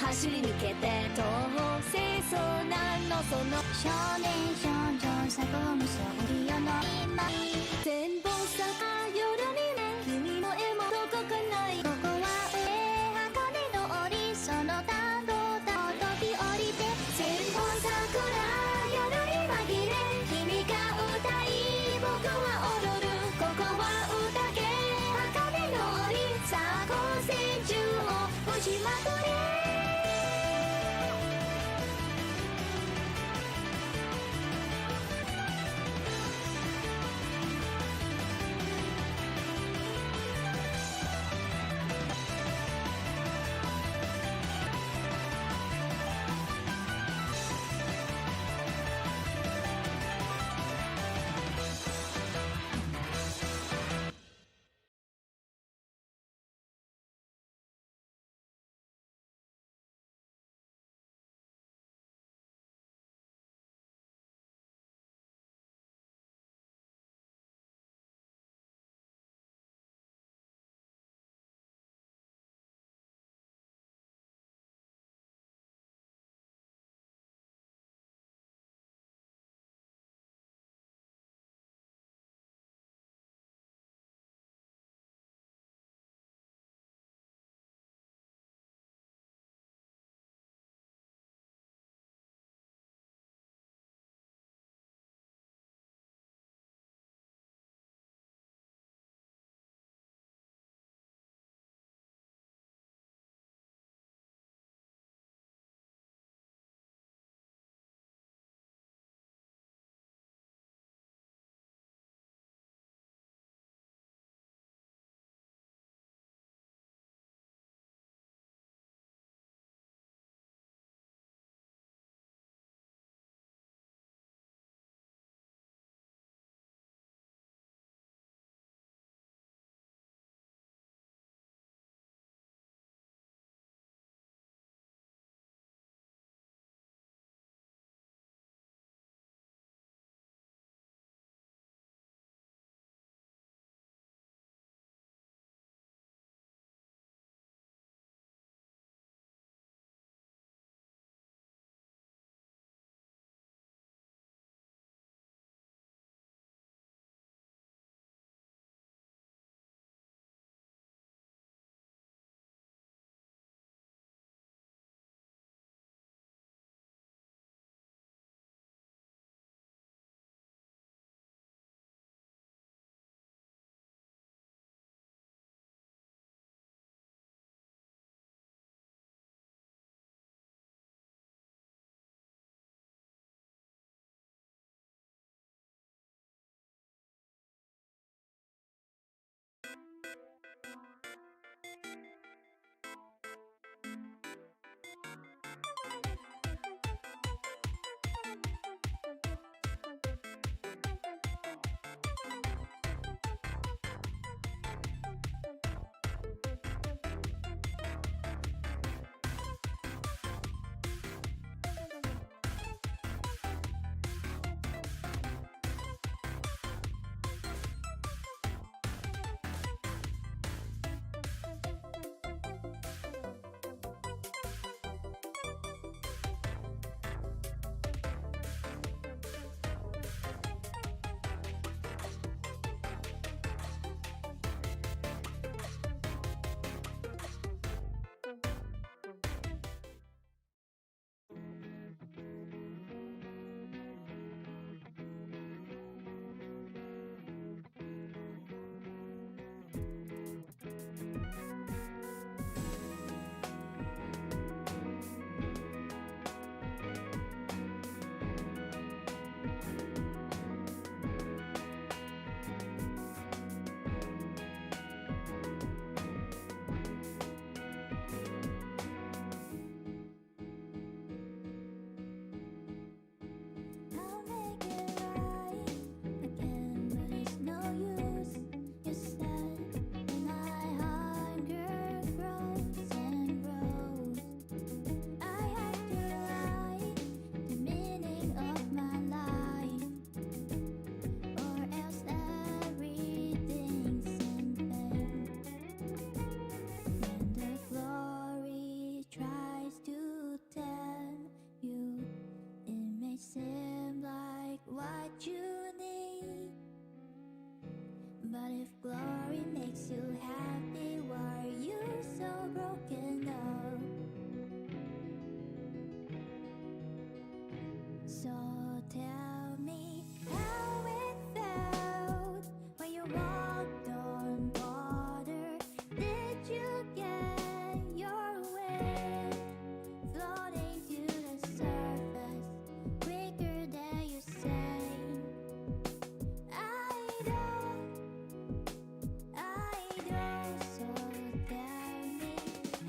走り抜けて東方清掃なのその少年少女作務勝利よの今全部さ夜にね君の絵もどこかないここは上箱根通りその弾道だ飛び降りて千本桜夜に紛れ君が歌い僕は踊るここは宴箱根通りさあ光線中を打ちまくれ if glory makes you happy, why are you so broken up? So tell me how it felt when you walked on water. Did you get your wind floating to the surface quicker than you say? I don't. So tell me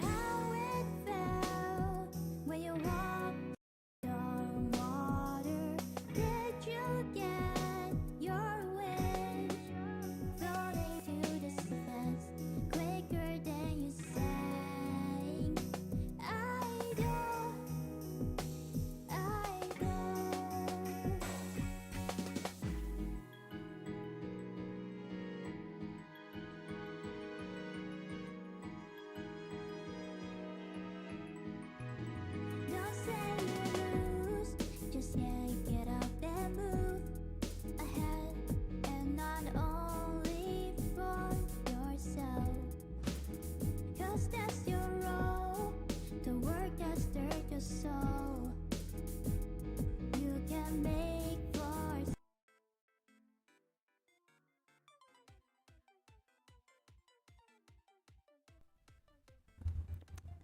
how it felt when you walked on water. Did you get your wish floating to the surface quicker than you sang? I don't. Don't say you lose, just yeah, you get up and move ahead, and not only for yourself, 'cause that's your role, the work that stirred your soul. You can make for.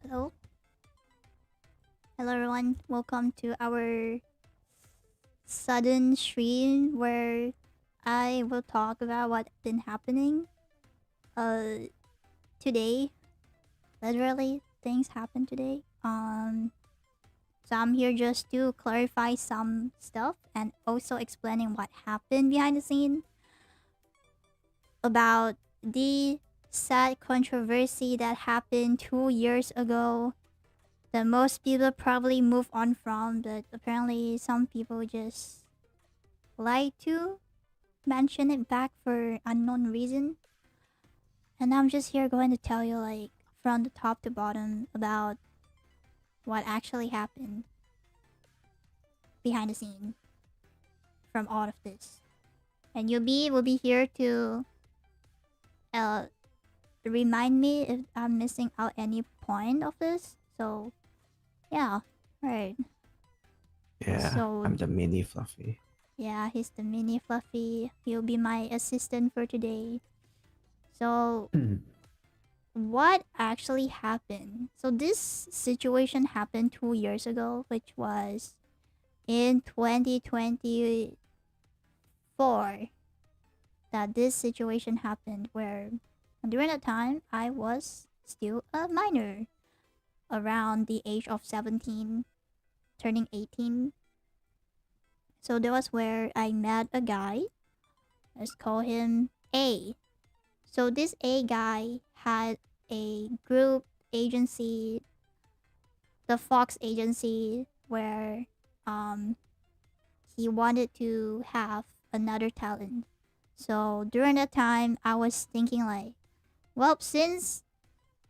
Hello? Hello everyone, welcome to our sudden stream where I will talk about what's been happening today. Literally, things happened today. So I'm here just to clarify some stuff and also explaining what happened behind the scene about the sad controversy that happened 2 years ago that most people probably move on from, but apparently some people just like to mention it back for unknown reason. And I'm just here going to tell you, like, from the top to bottom about what actually happened behind the scene from all of this. And Yubi will be here to remind me if I'm missing out any point of this. So yeah, right. Yeah, So I'm the mini Fluffy. yeah, he's the mini Fluffy. He'll be my assistant for today. So what actually happened? So this situation happened 2 years ago, which was in 2024 that this situation happened, where during that time I was still a minor, around the age of 17, turning 18. So that was where I met a guy. Let's call him A. So this A guy had a group agency, the Fox agency, where he wanted to have another talent. So during that time I was thinking like, well, since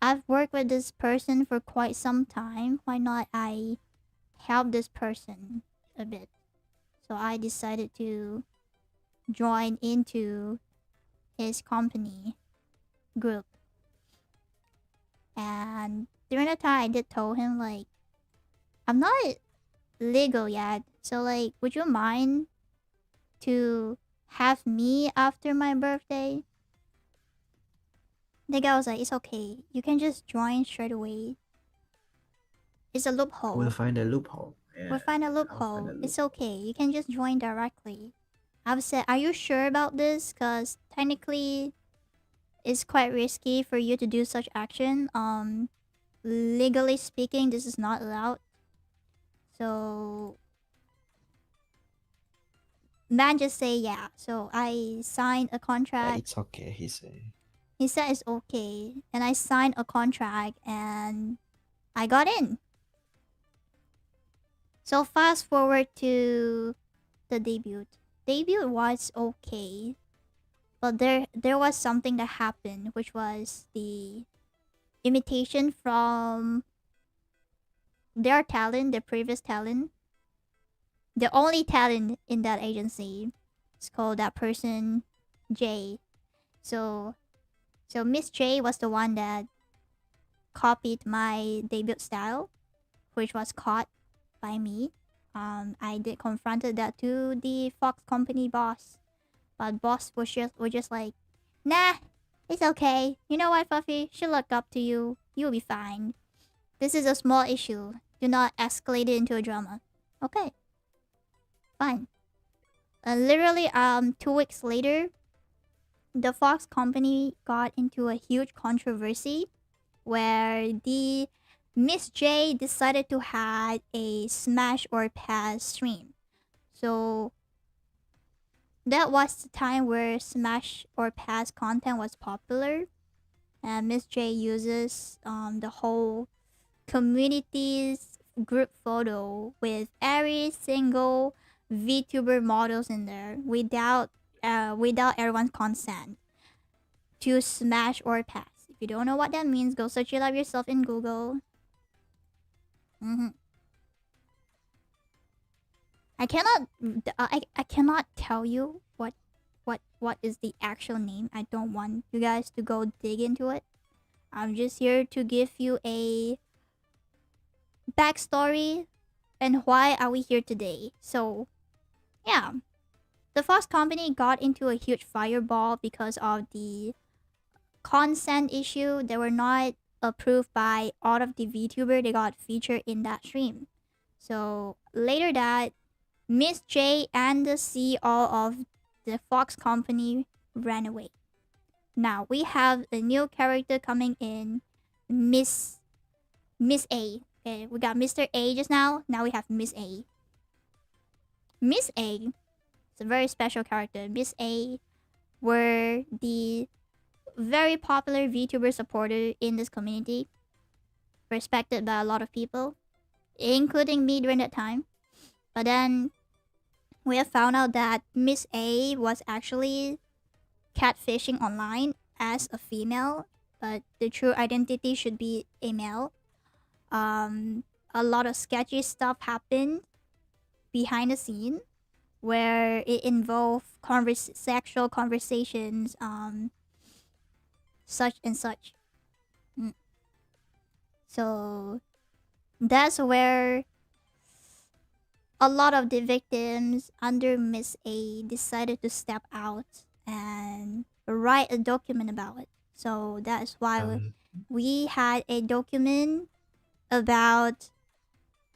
I've worked with this person for quite some time, why not I help this person a bit? So I decided to join into his company group. And during that time I did tell him like, I'm not legal yet, so like, would you mind to have me after my birthday? The guy was like, it's okay, you can just join straight away. It's a loophole. We'll find a loophole. Yeah, We'll find a loophole. It's okay, you can just join directly. I've said, are you sure about this? Because technically it's quite risky for you to do such action. Legally speaking, this is not allowed. So man just say yeah. So I signed a contract. It's okay, he said. He said it's okay, and I signed a contract and I got in. So fast forward to the debut. Debut was okay, but there was something that happened, which was the imitation from their talent, their previous talent. The only talent in that agency is called that person Jay. So Miss J was the one that copied my debut style, which was caught by me. I did confronted that to the Fox company boss, but boss was just like, nah, it's okay. You know what, Fluffy? She'll look up to you. You'll be fine. This is a small issue. Do not escalate it into a drama. Okay, fine. Literally, 2 weeks later, the Fox company got into a huge controversy where the Miss J decided to have a smash or pass stream. So that was the time where smash or pass content was popular, and Miss J uses the whole community's group photo with every single VTuber models in there without everyone's consent to smash or pass. If you don't know what that means, go search it up yourself in Google. I cannot tell you what is the actual name. I don't want you guys to go dig into it. I'm just here to give you a backstory and why are we here today. So yeah, the Fox company got into a huge fireball because of the consent issue. They were not approved by all of the VTuber they got featured in that stream. So later that, Miss J and the CEO of the Fox company ran away. Now we have a new character coming in, Miss A. Okay, we got Mr. A just now. Now we have Miss A. Miss A is a very special character. Miss A were the very popular VTuber supporter in this community, respected by a lot of people, including me during that time. But then we have found out that Miss A was actually catfishing online as a female, but the true identity should be a male. A lot of sketchy stuff happened behind the scene where it involved sexual conversations, such and such. So that's where a lot of the victims under Miss A decided to step out and write a document about it. So that's why we had a document about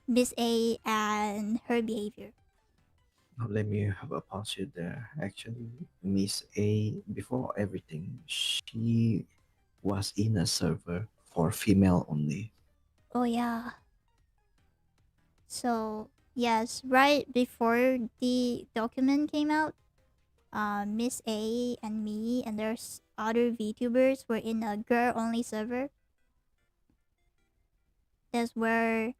Miss A and her behavior. Let me have a pause you there. Actually, Miss A, before everything, she was in a server for female only. Oh yeah. So yes, right before the document came out, Miss A and me and there's other VTubers were in a girl-only server. That's where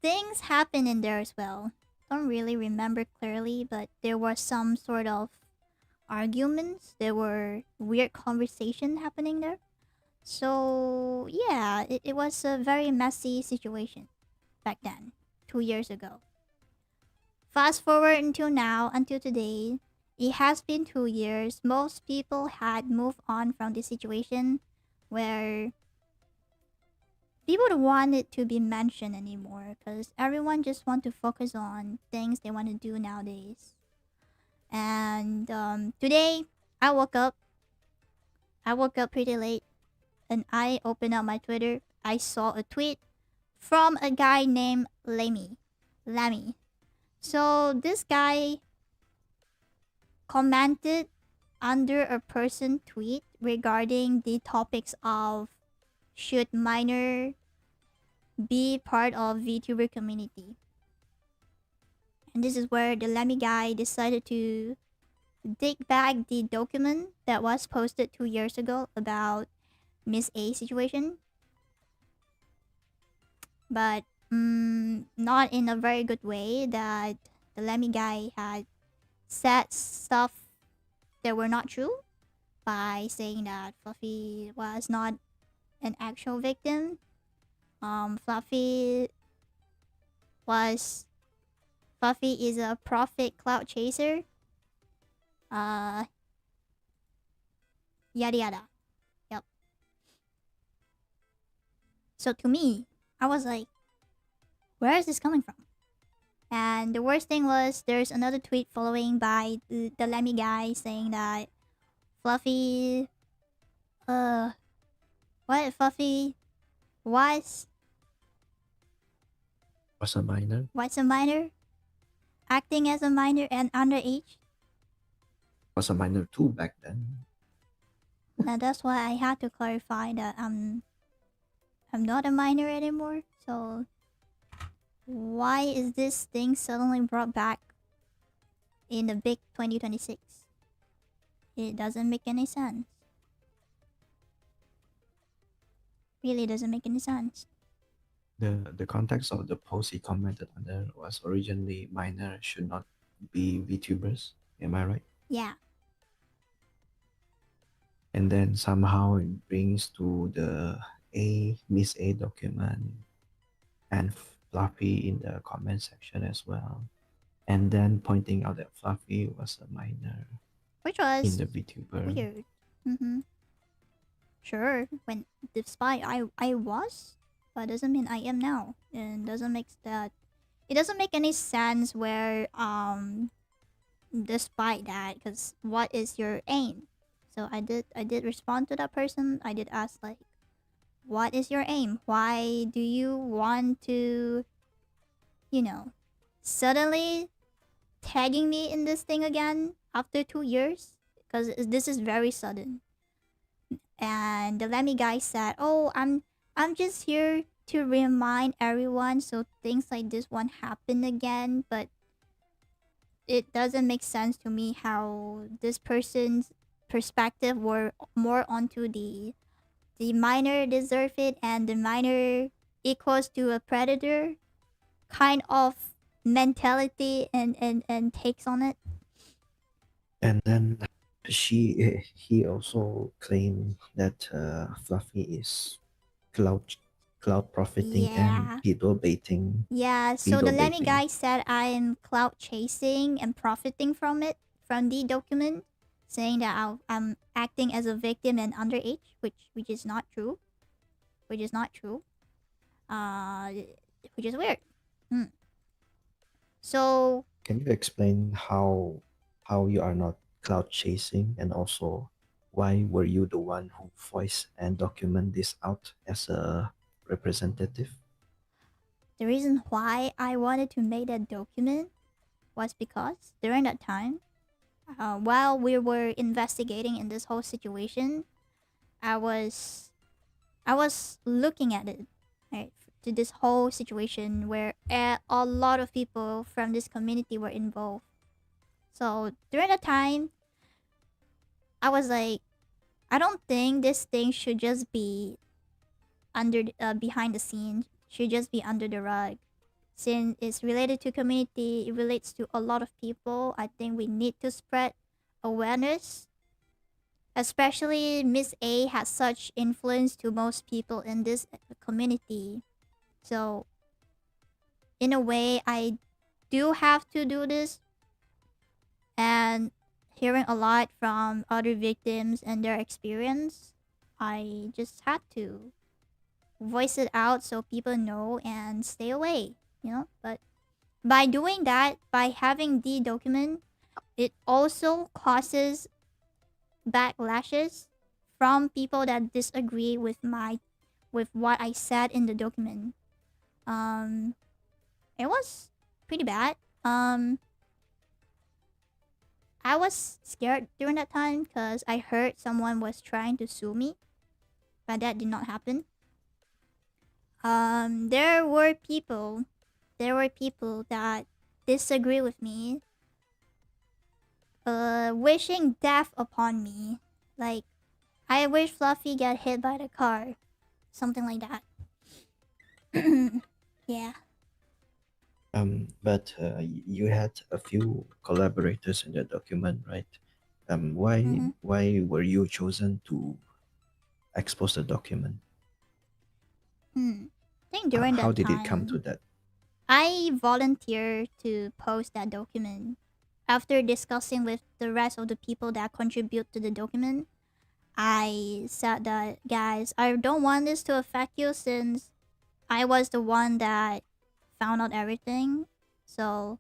things happen in there as well. Don't really remember clearly, but there was some sort of arguments. There were weird conversation happening there. So yeah, it was a very messy situation back then, 2 years ago. Fast forward until now, until today, it has been 2 years. Most people had moved on from this situation where people don't want it to be mentioned anymore because everyone just want to focus on things they want to do nowadays. And today, I woke up pretty late and I opened up my Twitter. I saw a tweet from a guy named Lammy. So this guy commented under a person tweet regarding the topics of should minor be part of VTuber community. And this is where the Lemmy guy decided to dig back the document that was posted 2 years ago about Miss A situation. But not in a very good way, that the Lemmy guy had said stuff that were not true by saying that Fluffy was not an actual victim. Fluffy is a profit cloud chaser. yada yada. Yep. So to me, I was like, where is this coming from? And the worst thing was there's another tweet following by the Lemmy guy saying that Fluffy, what Fluffy was a minor. was a minor, acting as a minor and underage. Was a minor too back then. Now that's why I had to clarify that I'm not a minor anymore. So why is this thing suddenly brought back in the big 2026? It doesn't make any sense. Really doesn't make any sense. The context of the post he commented on there was originally minor should not be VTubers. Am I right? Yeah. And then somehow it brings to the Miss A document and Fluffy in the comment section as well. And then pointing out that Fluffy was a minor Which was in the VTuber. weird. Sure, when despite I was, but doesn't mean I am now. And doesn't make that it doesn't make any sense where despite that, because what is your aim? So I did respond to that person. I did ask like, what is your aim? Why do you want to, suddenly tagging me in this thing again after 2 years? Because this is very sudden. And the Lemmy guy said, "Oh, I'm just here to remind everyone so things like this won't happen again." But it doesn't make sense to me how this person's perspective were more onto the minor deserve it and the minor equals to a predator kind of mentality and takes on it. And then he also claimed that Fluffy is cloud profiting Yeah. and people baiting. Yeah, so the Video Lemmy baiting. guy said I'm cloud chasing and profiting from it, from the document, saying that I'm acting as a victim and underage, which is not true. Which is not true. Which is weird. So Can you explain how you are not cloud chasing, and also why were you the one who voiced and document this out as a representative? the reason why I wanted to make that document was because during that time, while we were investigating in this whole situation, I was looking at it, right, to this whole situation where a lot of people from this community were involved. So during that time, I was like, I don't think this thing should just be behind the scenes, should just be under the rug. Since it's related to community, it relates to a lot of people. I think we need to spread awareness. Especially Miss A has such influence to most people in this community. So in a way, I do have to do this. And hearing a lot from other victims and their experience, I just had to voice it out so people know and stay away, But by doing that, by having the document, it also causes backlashes from people that disagree with what I said in the document. It was pretty bad. I was scared during that time because I heard someone was trying to sue me, but that did not happen. There were people that disagree with me, wishing death upon me. Like, I wish Fluffy get hit by the car, something like that. Yeah. But you had a few collaborators in the document, right? Why were you chosen to expose the document? I think during that How did time, it come to that? I volunteered to post that document. After discussing with the rest of the people that contribute to the document, I said that, guys, I don't want this to affect you since I was the one that found out everything. So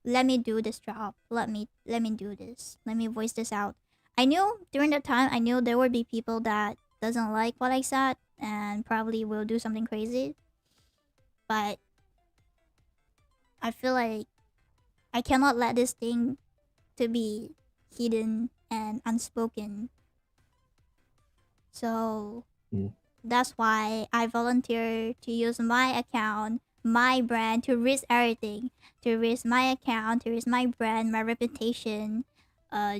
let me do this job. Let me do this. Let me voice this out. I knew during that time, I knew there would be people that doesn't like what I said and probably will do something crazy. But I feel like I cannot let this thing to be hidden and unspoken. So that's why I volunteer to use my account, my brand, to risk everything, to risk my account, to risk my brand, my reputation,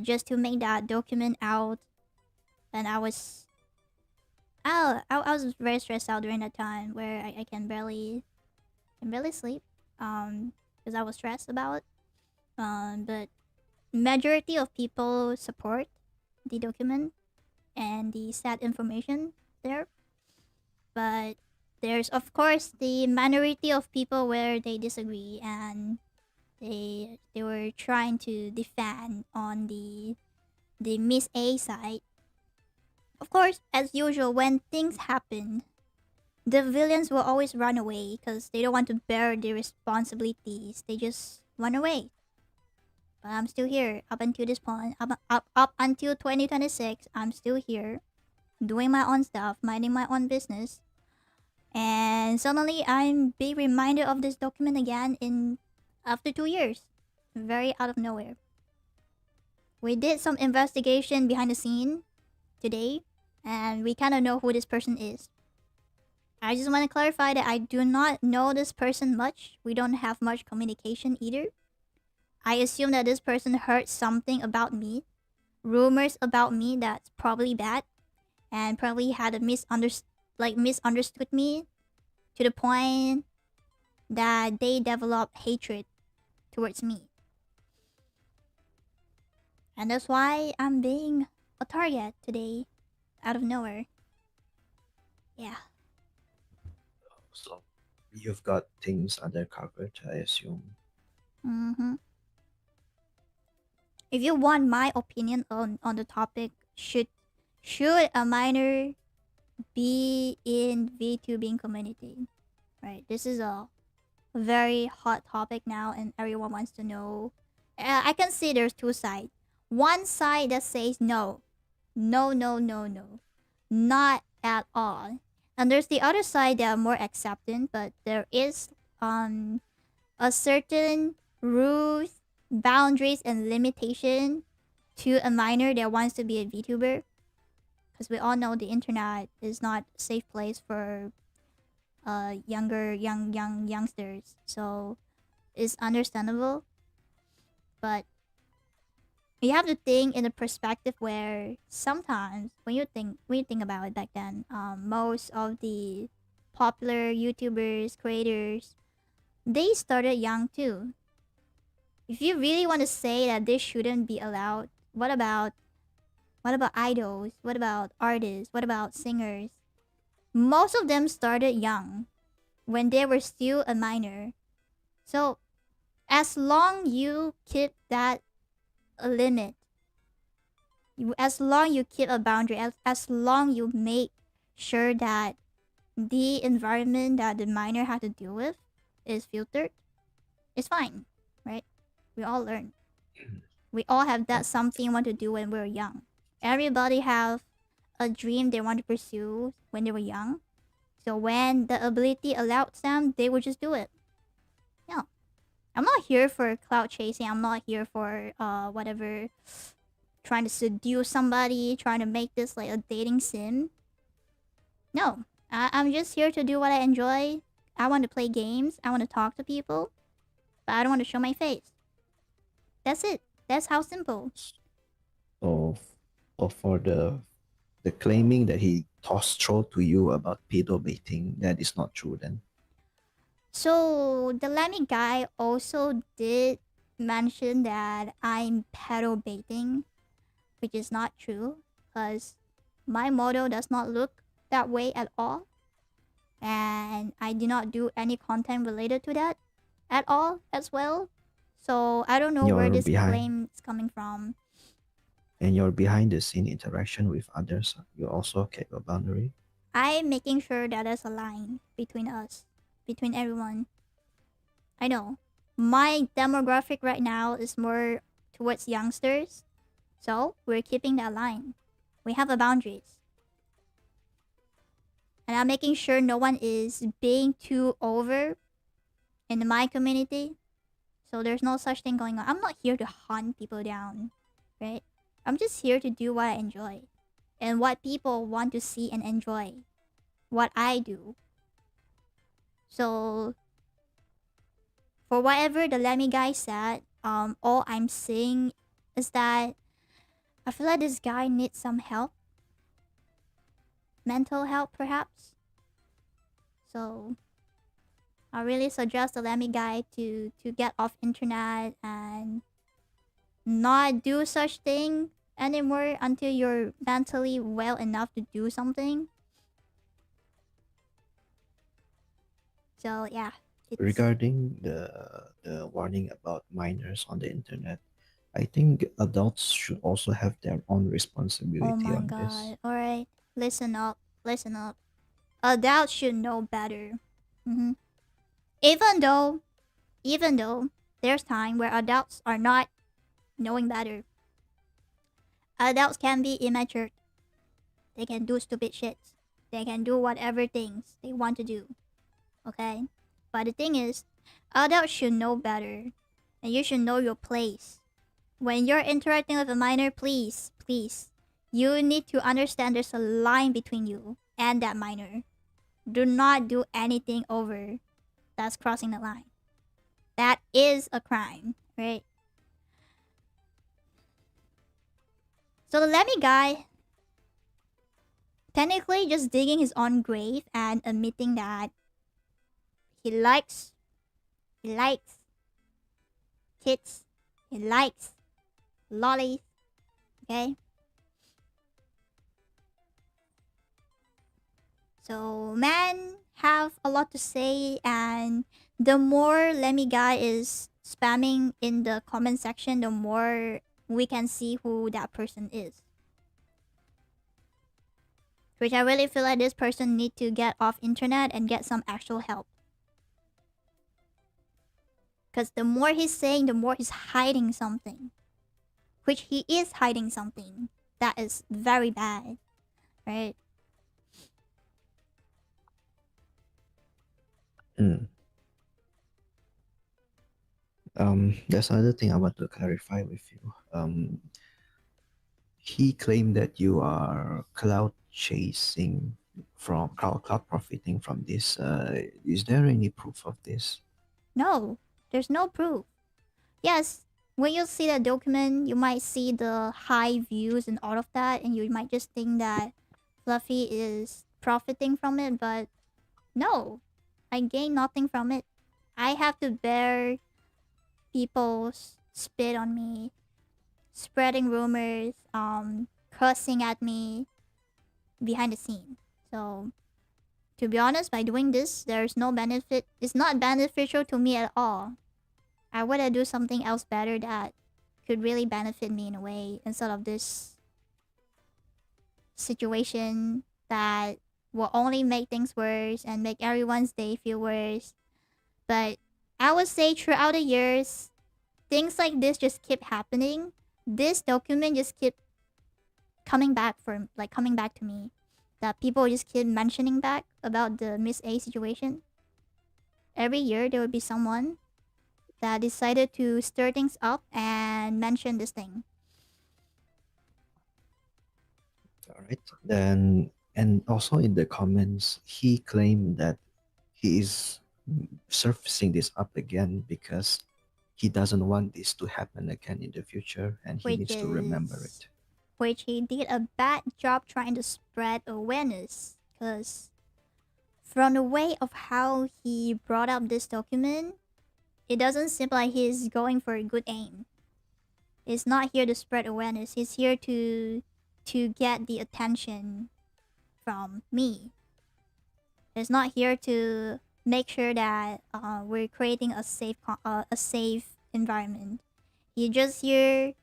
just to make that document out. And I was very stressed out during that time where I can barely sleep because I was stressed about it. But majority of people support the document and the sad information there. But there's of course the minority of people where they disagree and they were trying to defend on the Miss A side. Of course, as usual, when things happen, the villains will always run away because they don't want to bear the responsibilities. They just run away. But I'm still here up until this point. Up until 2026, I'm still here, doing my own stuff, minding my own business. And suddenly, I'm being reminded of this document again after 2 years, very out of nowhere. We did some investigation behind the scene today, and we kind of know who this person is. I just want to clarify that I do not know this person much. We don't have much communication either. I assume that this person heard something about me, rumors about me that's probably bad, and probably had a misunderstood me to the point that they develop hatred towards me. And that's why I'm being a target today, out of nowhere. Yeah. So you've got things under cover, I assume. If you want my opinion on the topic, should a minor be in VTubing community? Right, this is a very hot topic now, and everyone wants to know. I can see there's two sides. One side that says no, not at all. And there's the other side that are more accepting, but there is a certain rules, boundaries, and limitation to a minor that wants to be a VTuber. Because we all know the internet is not a safe place for youngsters. So it's understandable. But you have to think in a perspective where sometimes when you think about it back then, most of the popular YouTubers, creators, they started young too. If you really want to say that this shouldn't be allowed, what about idols? What about artists? What about singers? Most of them started young, when they were still a minor. So as long you keep that a limit, as long you keep a boundary, as long you make sure that the environment that the minor has to deal with is filtered, it's fine, right? We all learn. We all have that something want to do when we're young. Everybody have a dream they want to pursue when they were young. So when the ability allows them, they will just do it. Yeah. I'm not here for cloud chasing. I'm not here for whatever, trying to seduce somebody, trying to make this like a dating sim. No. I'm just here to do what I enjoy. I want to play games. I want to talk to people. But I don't want to show my face. That's it. That's how simple. So, for the claiming that he tossed troll to you about pedo baiting, that is not true then. So the Lemmy guy also did mention that I'm pedo baiting, which is not true, because my model does not look that way at all, and I do not do any content related to that at all as well. So I don't know where You're this behind. claim is coming from. And your behind the scene interaction with others, you also keep a boundary. I'm making sure that there's a line between us, between everyone. I know. My demographic right now is more towards youngsters. So we're keeping that line. We have a boundaries. And I'm making sure no one is being too over in my community. So there's no such thing going on. I'm not here to hunt people down, right? I'm just here to do what I enjoy and what people want to see and enjoy. What I do. So for whatever the Lemmy guy said, all I'm saying is that I feel like this guy needs some help. Mental help, perhaps. So I really suggest the Lemmy guy to get off internet and not do such thing anymore until you're mentally well enough to do something. So yeah. Regarding the warning about minors on the internet, I think adults should also have their own responsibility Oh my on god. this. Alright. Listen up. Listen up. Adults should know better. Even though there's time where adults are not knowing better. Adults can be immature. They can do stupid shit. They can do whatever things they want to do. Okay? But the thing is, adults should know better. And you should know your place. When you're interacting with a minor, please, you need to understand there's a line between you and that minor. Do not do anything over. That's crossing the line. That is a crime, right? So the Lemmy guy, technically just digging his own grave and admitting that he likes tits, he likes lollies, okay? So man have a lot to say, and the more Lemmy guy is spamming in the comment section, the more we can see who that person is. Which I really feel like this person need to get off internet and get some actual help. Because the more he's saying, the more he's hiding something. Which he is hiding something. That is very bad. Right? There's another thing I want to clarify with you. He claimed that you are cloud chasing from cloud profiting from this. Is there any proof of this? No, there's no proof. Yes, when you see the document, you might see the high views and all of that, and you might just think that Fluffy is profiting from it, but no, I gain nothing from it. I have to bear people's spit on me, spreading rumors, cursing at me behind the scene. So, to be honest, by doing this, there's no benefit. It's not beneficial to me at all. I would do something else better that could really benefit me in a way instead of this situation that will only make things worse and make everyone's day feel worse. But I would say throughout the years, things like this just keep happening. This document just keep coming back to me. That people just keep mentioning back about the Miss A situation. Every year there would be someone that decided to stir things up and mention this thing. All right. Then, and also in the comments, he claimed that he is surfacing this up again because he doesn't want this to happen again in the future, and he needs to remember it. Which he did a bad job trying to spread awareness, because from the way of how he brought up this document, it doesn't seem like he's going for a good aim. He's not here to spread awareness. He's here to get the attention from me. He's not here to make sure that we're creating a safe environment. He's just here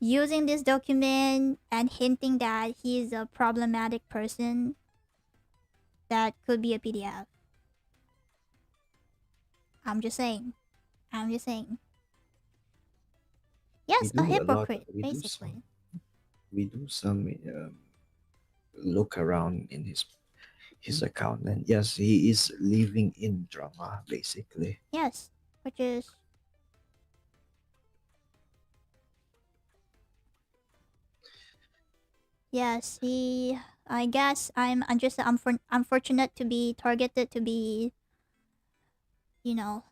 using this document and hinting that he's a problematic person that could be a PDF. I'm just saying. Yes, a hypocrite, basically. We do some look around in his account, and yes, he is living in drama, basically. Yes, which is yes, I guess I'm just unfortunate to be targeted to be, you know,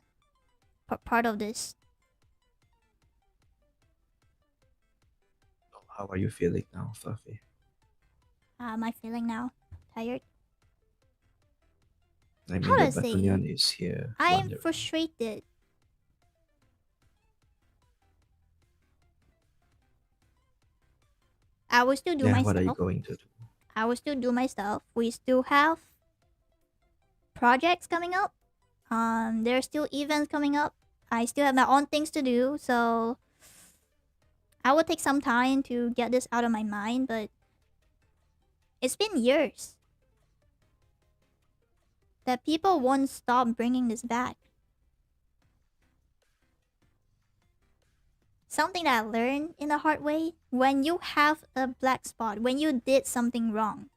part of this. How are you feeling now, Fluffy? How am I feeling now? Tired? I mean, How the to say battalion it? is here. I'm wondering. frustrated. I will still do my What are you stuff. going to do? I will still do my stuff. We still have projects coming up. There are still events coming up. I still have my own things to do, so I will take some time to get this out of my mind, but it's been years that people won't stop bringing this back. Something that I learned in a hard way, when you have a black spot, when you did something wrong,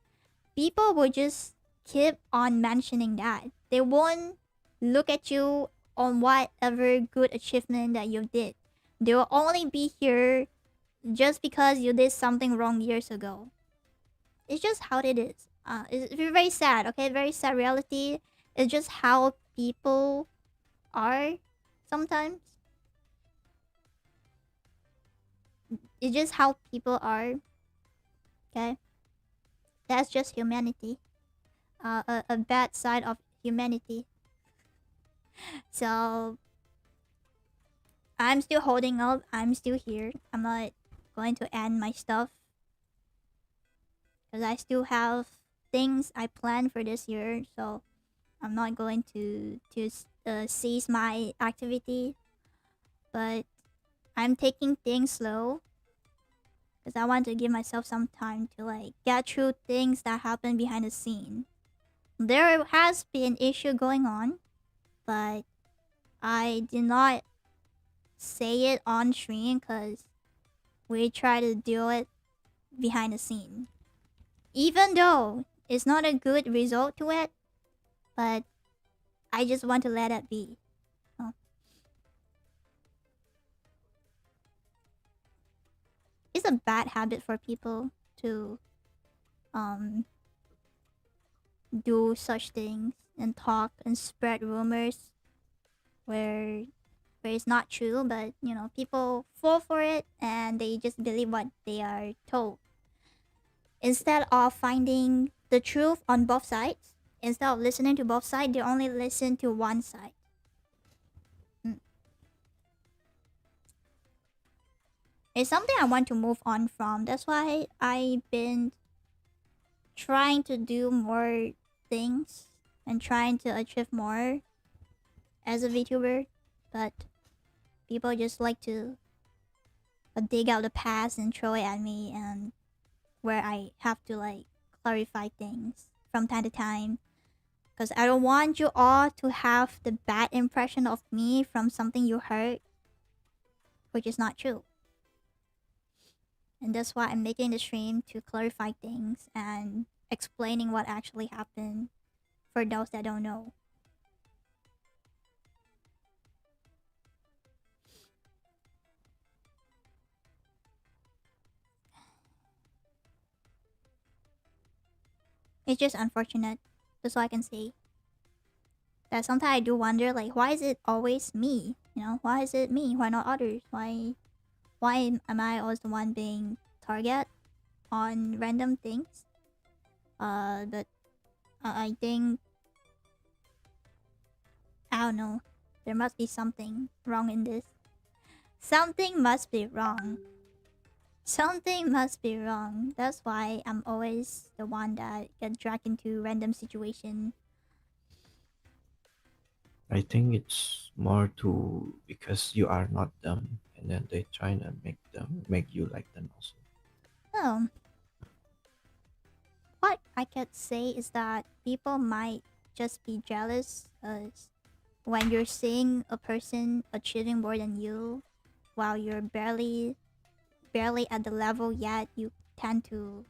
people will just keep on mentioning that. They won't look at you on whatever good achievement that you did. They will only be here just because you did something wrong years ago. It's just how it is. It's very sad, okay? Very sad reality. It's just how people are sometimes. It's just how people are. Okay? That's just humanity. A bad side of humanity. So I'm still holding up. I'm still here. I'm not going to end my stuff because I still have things I planned for this year. So I'm not going to cease my activity, but I'm taking things slow because I want to give myself some time to like get through things that happen behind the scene. There has been issue going on, but I did not say it on stream because we try to do it behind the scene. Even though it's not a good result to it, but I just want to let it be. Oh. It's a bad habit for people to do such things and talk and spread rumors where it's not true, but you know, people fall for it and they just believe what they are told. Instead of finding the truth on both sides, instead of listening to both sides, they only listen to one side. It's something I want to move on from. That's why I've been trying to do more things and trying to achieve more as a VTuber, but people just like to dig out the past and throw it at me, and where I have to like clarify things from time to time, because I don't want you all to have the bad impression of me from something you heard, which is not true. And that's why I'm making the stream, to clarify things and explaining what actually happened for those that don't know. It's just unfortunate. That's all I can say. That sometimes I do wonder, like, why is it always me? You know, why is it me? Why not others? Why am I always the one being target on random things? But I think, I don't know. There must be something wrong in this. Something must be wrong. Something must be wrong. That's why I'm always the one that gets dragged into random situation. I think it's more to because you are not and then they try to make you like them also. Oh. What I could say is that people might just be jealous when you're seeing a person achieving more than you while you're barely at the level yet. You tend to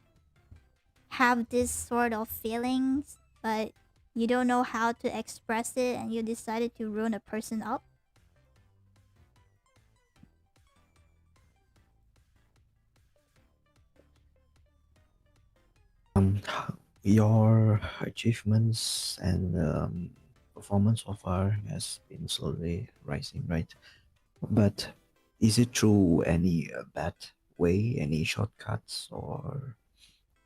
have this sort of feelings, but you don't know how to express it and you decided to ruin a person up. Your achievements and performance so far has been slowly rising, right? But is it through any bad way, any shortcuts, or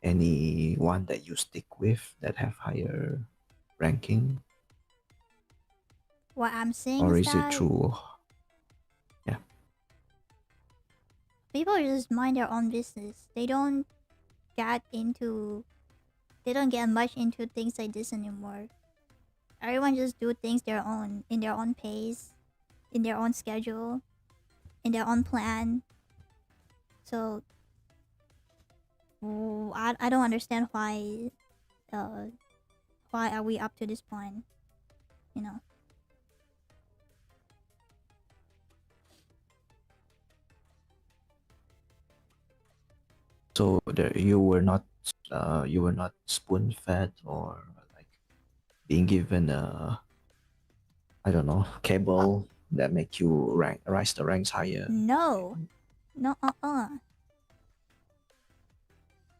any one that you stick with that have higher ranking? What I'm saying Or is is it that through, yeah, people just mind their own business. They don't get much into things like this anymore. Everyone just do things in their own pace, in their own schedule, in their own plan. So I don't understand why are we up to this point, you know. so there you were not spoon fed or like being given a, I don't know, cable that make you rise the ranks higher? No.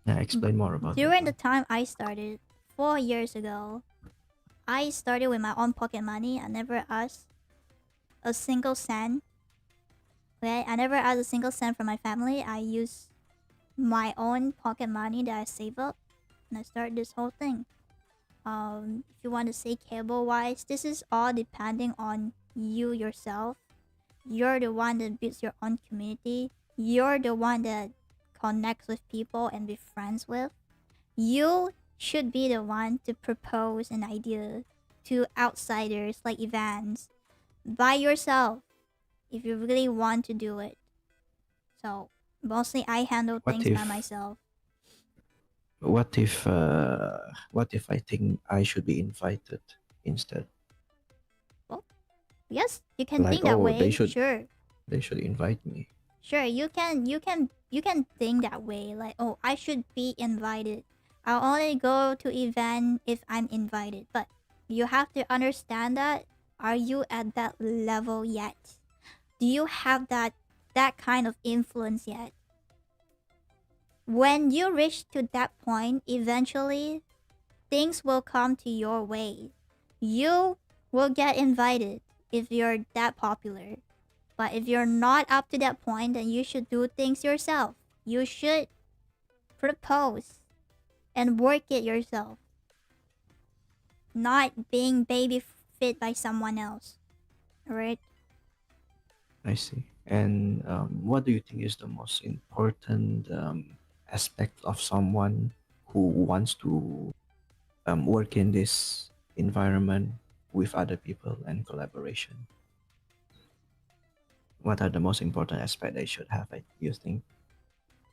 Yeah, explain more about During the that. time I started 4 years ago, I started with my own pocket money. I never asked a single cent. Okay, I never asked a single cent from my family. I used my own pocket money that I save up, and I started this whole thing. If you want to say cable wise, this is all depending on you yourself. You're the one that builds your own community. You're the one that connects with people and be friends with. You should be the one to propose an idea to outsiders like Evans by yourself if you really want to do it. So mostly I handle things by myself. What if I think I should be invited instead? Well, yes, you can Like, think that oh, way. they should Sure. invite me. Sure, you can think that way. Like, oh, I should be invited. I'll only go to event if I'm invited. But you have to understand that. Are you at that level yet? Do you have that kind of influence yet? When you reach to that point, eventually things will come to your way. You will get invited if you're that popular. But if you're not up to that point, then you should do things yourself. You should propose and work it yourself. Not being baby fit by someone else. Alright? I see. And what do you think is the most important aspect of someone who wants to work in this environment with other people and collaboration? What are the most important aspects they should have, you think?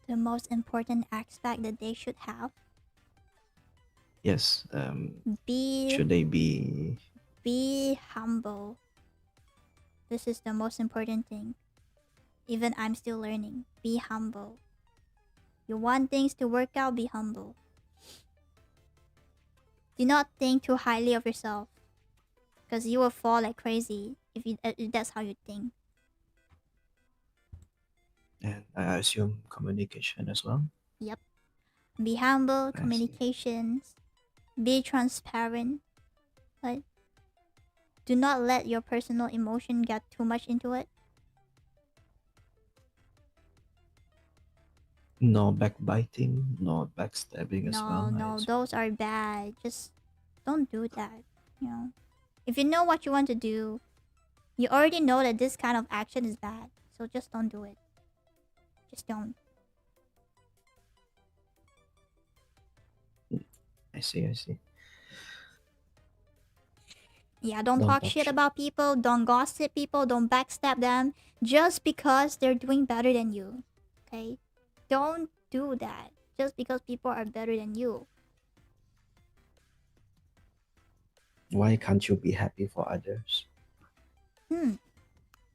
The most important aspect that they should have. Yes. Be Should they be humble. This is the most important thing. Even I'm still learning. Be humble. You want things to work out, be humble. Do not think too highly of yourself, because you will fall like crazy if that's how you think. And I assume communication as well? Yep. Be humble, I see. communications, be transparent. But do not let your personal emotion get too much into it. No backbiting, no backstabbing as well. No, those are bad. Just don't do that. You know, if you know what you want to do, you already know that this kind of action is bad. So just don't do it. Just don't. I see. Yeah, don't Don't talk talk shit shit. about people, don't gossip people, don't backstab them just because they're doing better than you. Okay? Don't do that just because people are better than you. Why can't you be happy for others?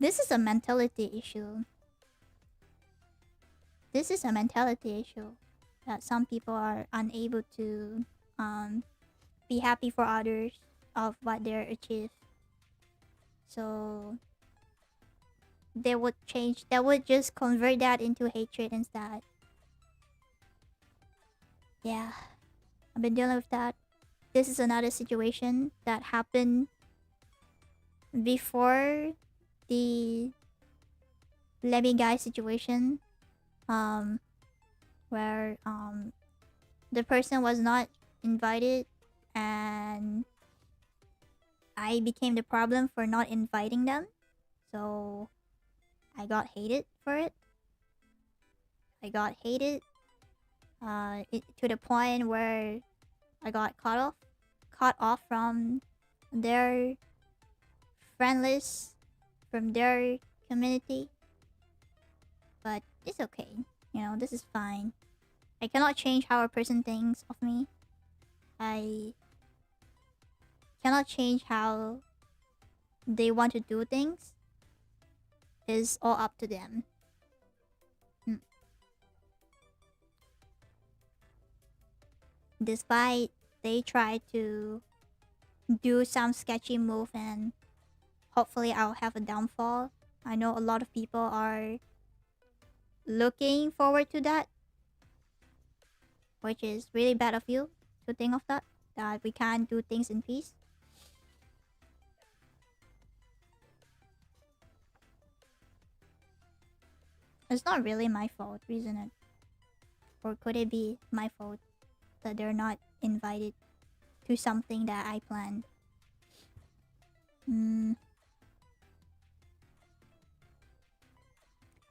This is a mentality issue. This is a mentality issue that some people are unable to be happy for others of what they're achieved. So they would just convert that into hatred instead. Yeah, I've been dealing with that. This is another situation that happened before the Lemmy guy situation, where the person was not invited and I became the problem for not inviting them. So I got hated for it. I got hated to the point where I got cut off from their friend list, from their community. But it's okay. You know, this is fine. I cannot change how a person thinks of me. I cannot change how they want to do things. It's all up to them. Despite they try to do some sketchy move and hopefully I'll have a downfall. I know a lot of people are looking forward to that, which is really bad of you to think of that we can't do things in peace. It's not really my fault, isn't it? Or could it be my fault that they're not invited to something that I planned?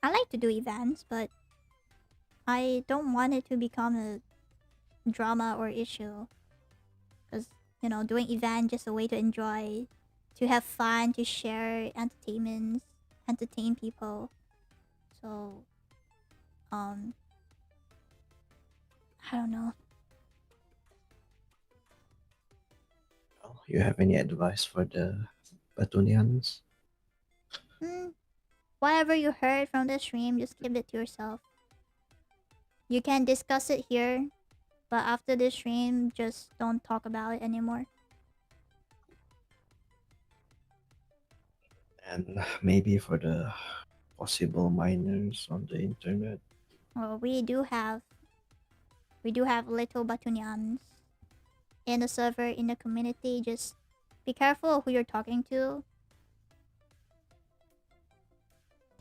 I like to do events, but I don't want it to become a drama or issue. Because, you know, doing event just a way to enjoy, to have fun, to share entertainments, entertain people. So, I don't know. You have any advice for the Batunians? Whatever you heard from the stream, just keep it to yourself. You can discuss it here, but after the stream, just don't talk about it anymore. And maybe for the possible minors on the internet. Well, we do have little Batunians in the server, in the community. Just be careful who you're talking to.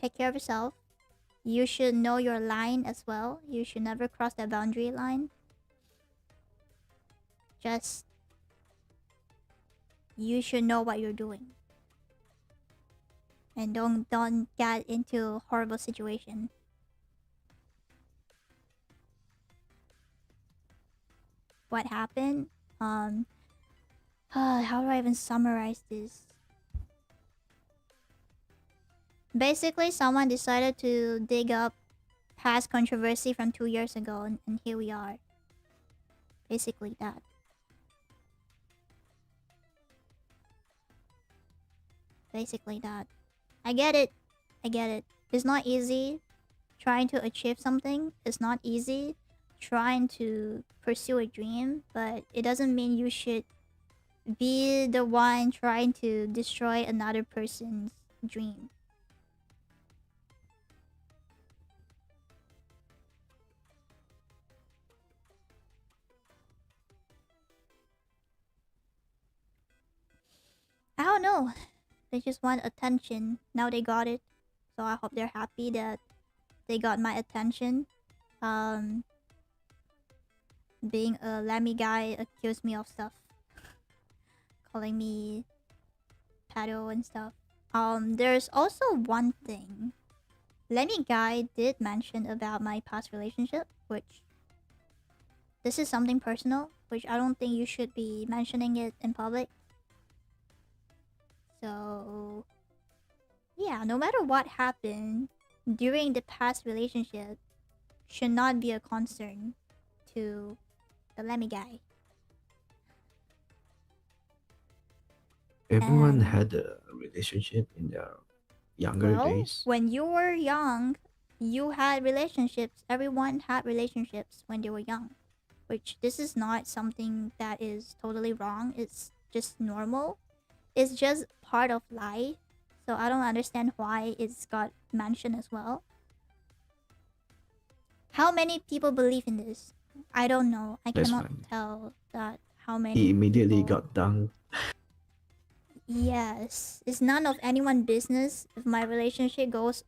Take care of yourself. You should know your line as well. You should never cross that boundary line. Just, you should know what you're doing. And don't get into horrible situation. What happened? How do I even summarize this? Basically, someone decided to dig up past controversy from 2 years ago, and here we are. Basically that. Basically that. I get it. I get it. It's not easy trying to achieve something. It's not easy trying to pursue a dream, but it doesn't mean you should be the one trying to destroy another person's dream. I don't know. They just want attention. Now they got it. So I hope they're happy that they got my attention. Being a Lemmy guy accused me of stuff. Calling me pedo and stuff. There's also one thing. Lemmy guy did mention about my past relationship, which this is something personal, which I don't think you should be mentioning it in public. So yeah, no matter what happened during the past relationship should not be a concern to the Lemmy guy. Everyone And had a relationship in their younger well, days. when you were young, you had relationships. Everyone had relationships when they were young, which this is not something that is totally wrong. It's just normal. It's just part of life. So I don't understand why it's got mentioned as well. How many people believe in this? I don't know. I That's cannot fine. tell that how many He immediately people. got dunked. Yes, it's none of anyone's business if my relationship goes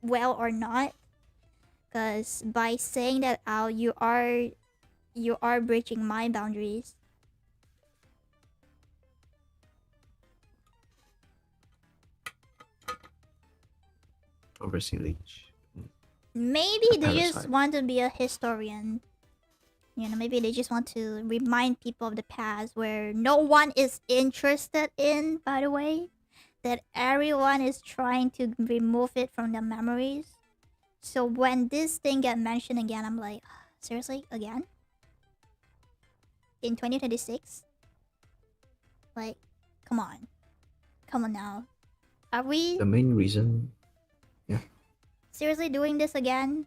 well or not. Cause by saying that out, you are breaching my boundaries. Overseas leech. Maybe A they just parasite. want to be a historian. You know, maybe they just want to remind people of the past where no one is interested in, by the way. That everyone is trying to remove it from their memories. So when this thing get mentioned again, I'm like, seriously? Again? In 2026? Like, come on. Come on now. Are we The main reason, seriously doing this again?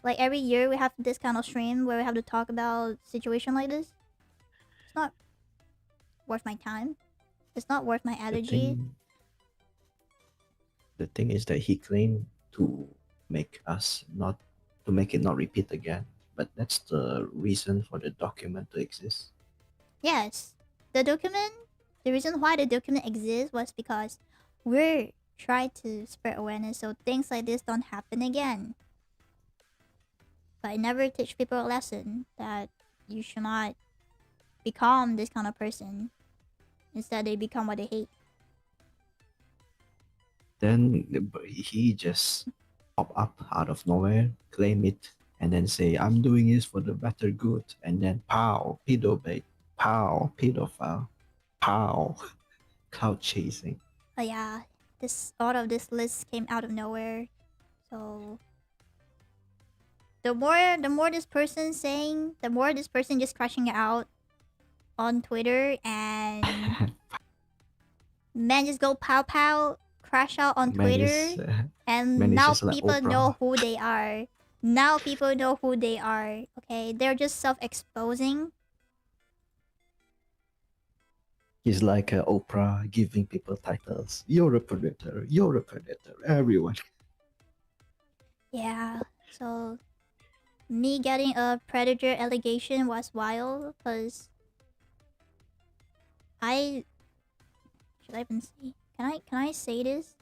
Like every year we have this kind of stream where we have to talk about situation like this? It's not worth my time. It's not worth my the energy. thing is that he claimed to make it not repeat again. But that's the reason for the document to exist. Yes. The reason why the document exists was because we're trying to spread awareness so things like this don't happen again. But I never teach people a lesson that you should not become this kind of person. Instead, they become what they hate. Then he just pop up out of nowhere, claim it, and then say, "I'm doing this for the better good." And then pow, pedo bait, pow, pedophile, pow, cloud chasing. But yeah, all of this list came out of nowhere. So the more this person saying, the more this person just crashing out on Twitter and man just go pow pow crash out on Man Twitter is, and man is now just like people Oprah. know who they are. Now people know who they are. Okay, they're just self-exposing. He's like Oprah giving people titles. You're a predator. You're a predator. Everyone. Yeah. So me getting a predator allegation was wild because I should I even say can I say this?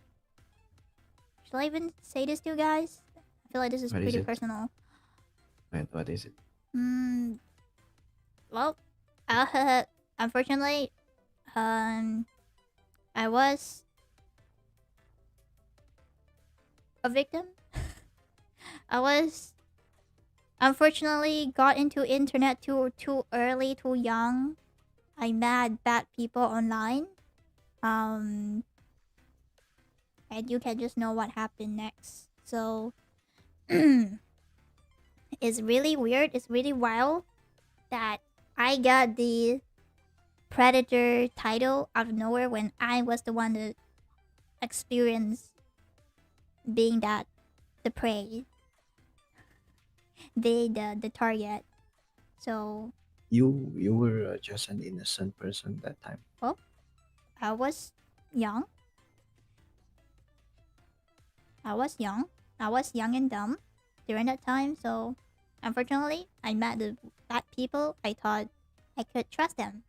Should I even say this to you guys? I feel like this is What is pretty it? personal. Wait, what is it? Well, unfortunately, I was a victim. I was unfortunately got into internet too early, too young. I met bad people online. And you can just know what happened next. So it's really weird. It's really wild that I got the predator title out of nowhere when I was the one that experienced being the prey, the target. So You were just an innocent person that time. well, I was young. I was young and dumb during that time. So unfortunately, I met the bad people. I thought I could trust them,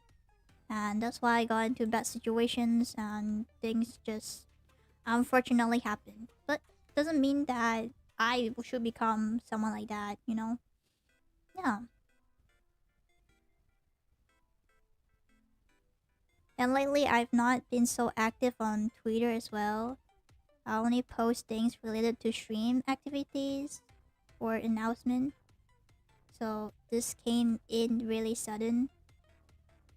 and that's why I got into bad situations and things just unfortunately happened. But doesn't mean that I should become someone like that, you know? Yeah. And lately, I've not been so active on Twitter as well. I only post things related to stream activities or announcement. So this came in really sudden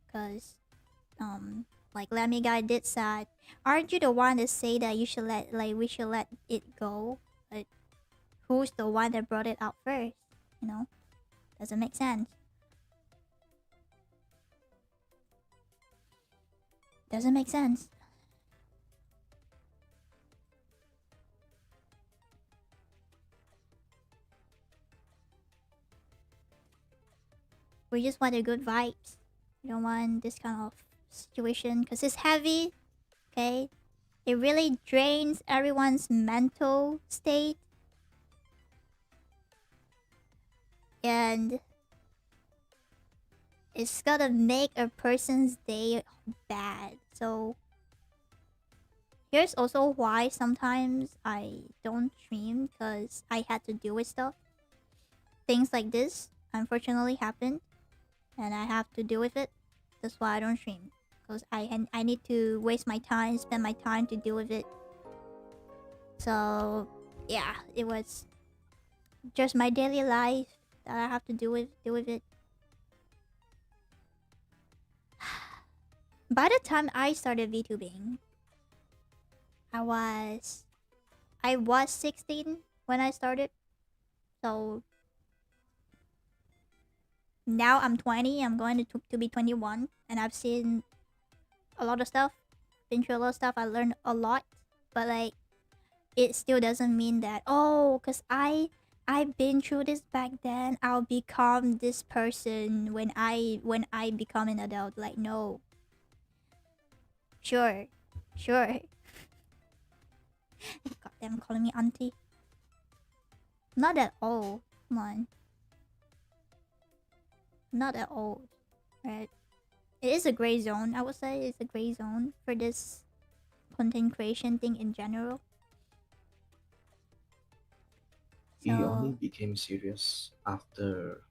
because Like Lemmy guy did said, aren't you the one that say that you should we should let it go? But who's the one that brought it out first? You know? Doesn't make sense. Doesn't make sense. We just want the good vibes. We don't want this kind of situation because it's heavy. Okay? It really drains everyone's mental state. And it's gonna make a person's day bad. So here's also why sometimes I don't stream, because I had to deal with stuff. Things like this unfortunately happen and I have to deal with it. That's why I don't stream, because I need to waste my time, spend my time to deal with it. So yeah, it was just my daily life that I have to deal with it. By the time I started VTubing, I was 16 when I started. So now I'm 20. I'm going to be 21, and I've seen a lot of stuff, been through a lot of stuff. I learned a lot, but like, it still doesn't mean that, oh, because I've been through this back then, I'll become this person when I become an adult. Like, no. Sure. God damn, calling me auntie. Not that old. Come on. Not that old. Right? It is a gray zone. I would say it's a gray zone for this content creation thing in general. You only became serious after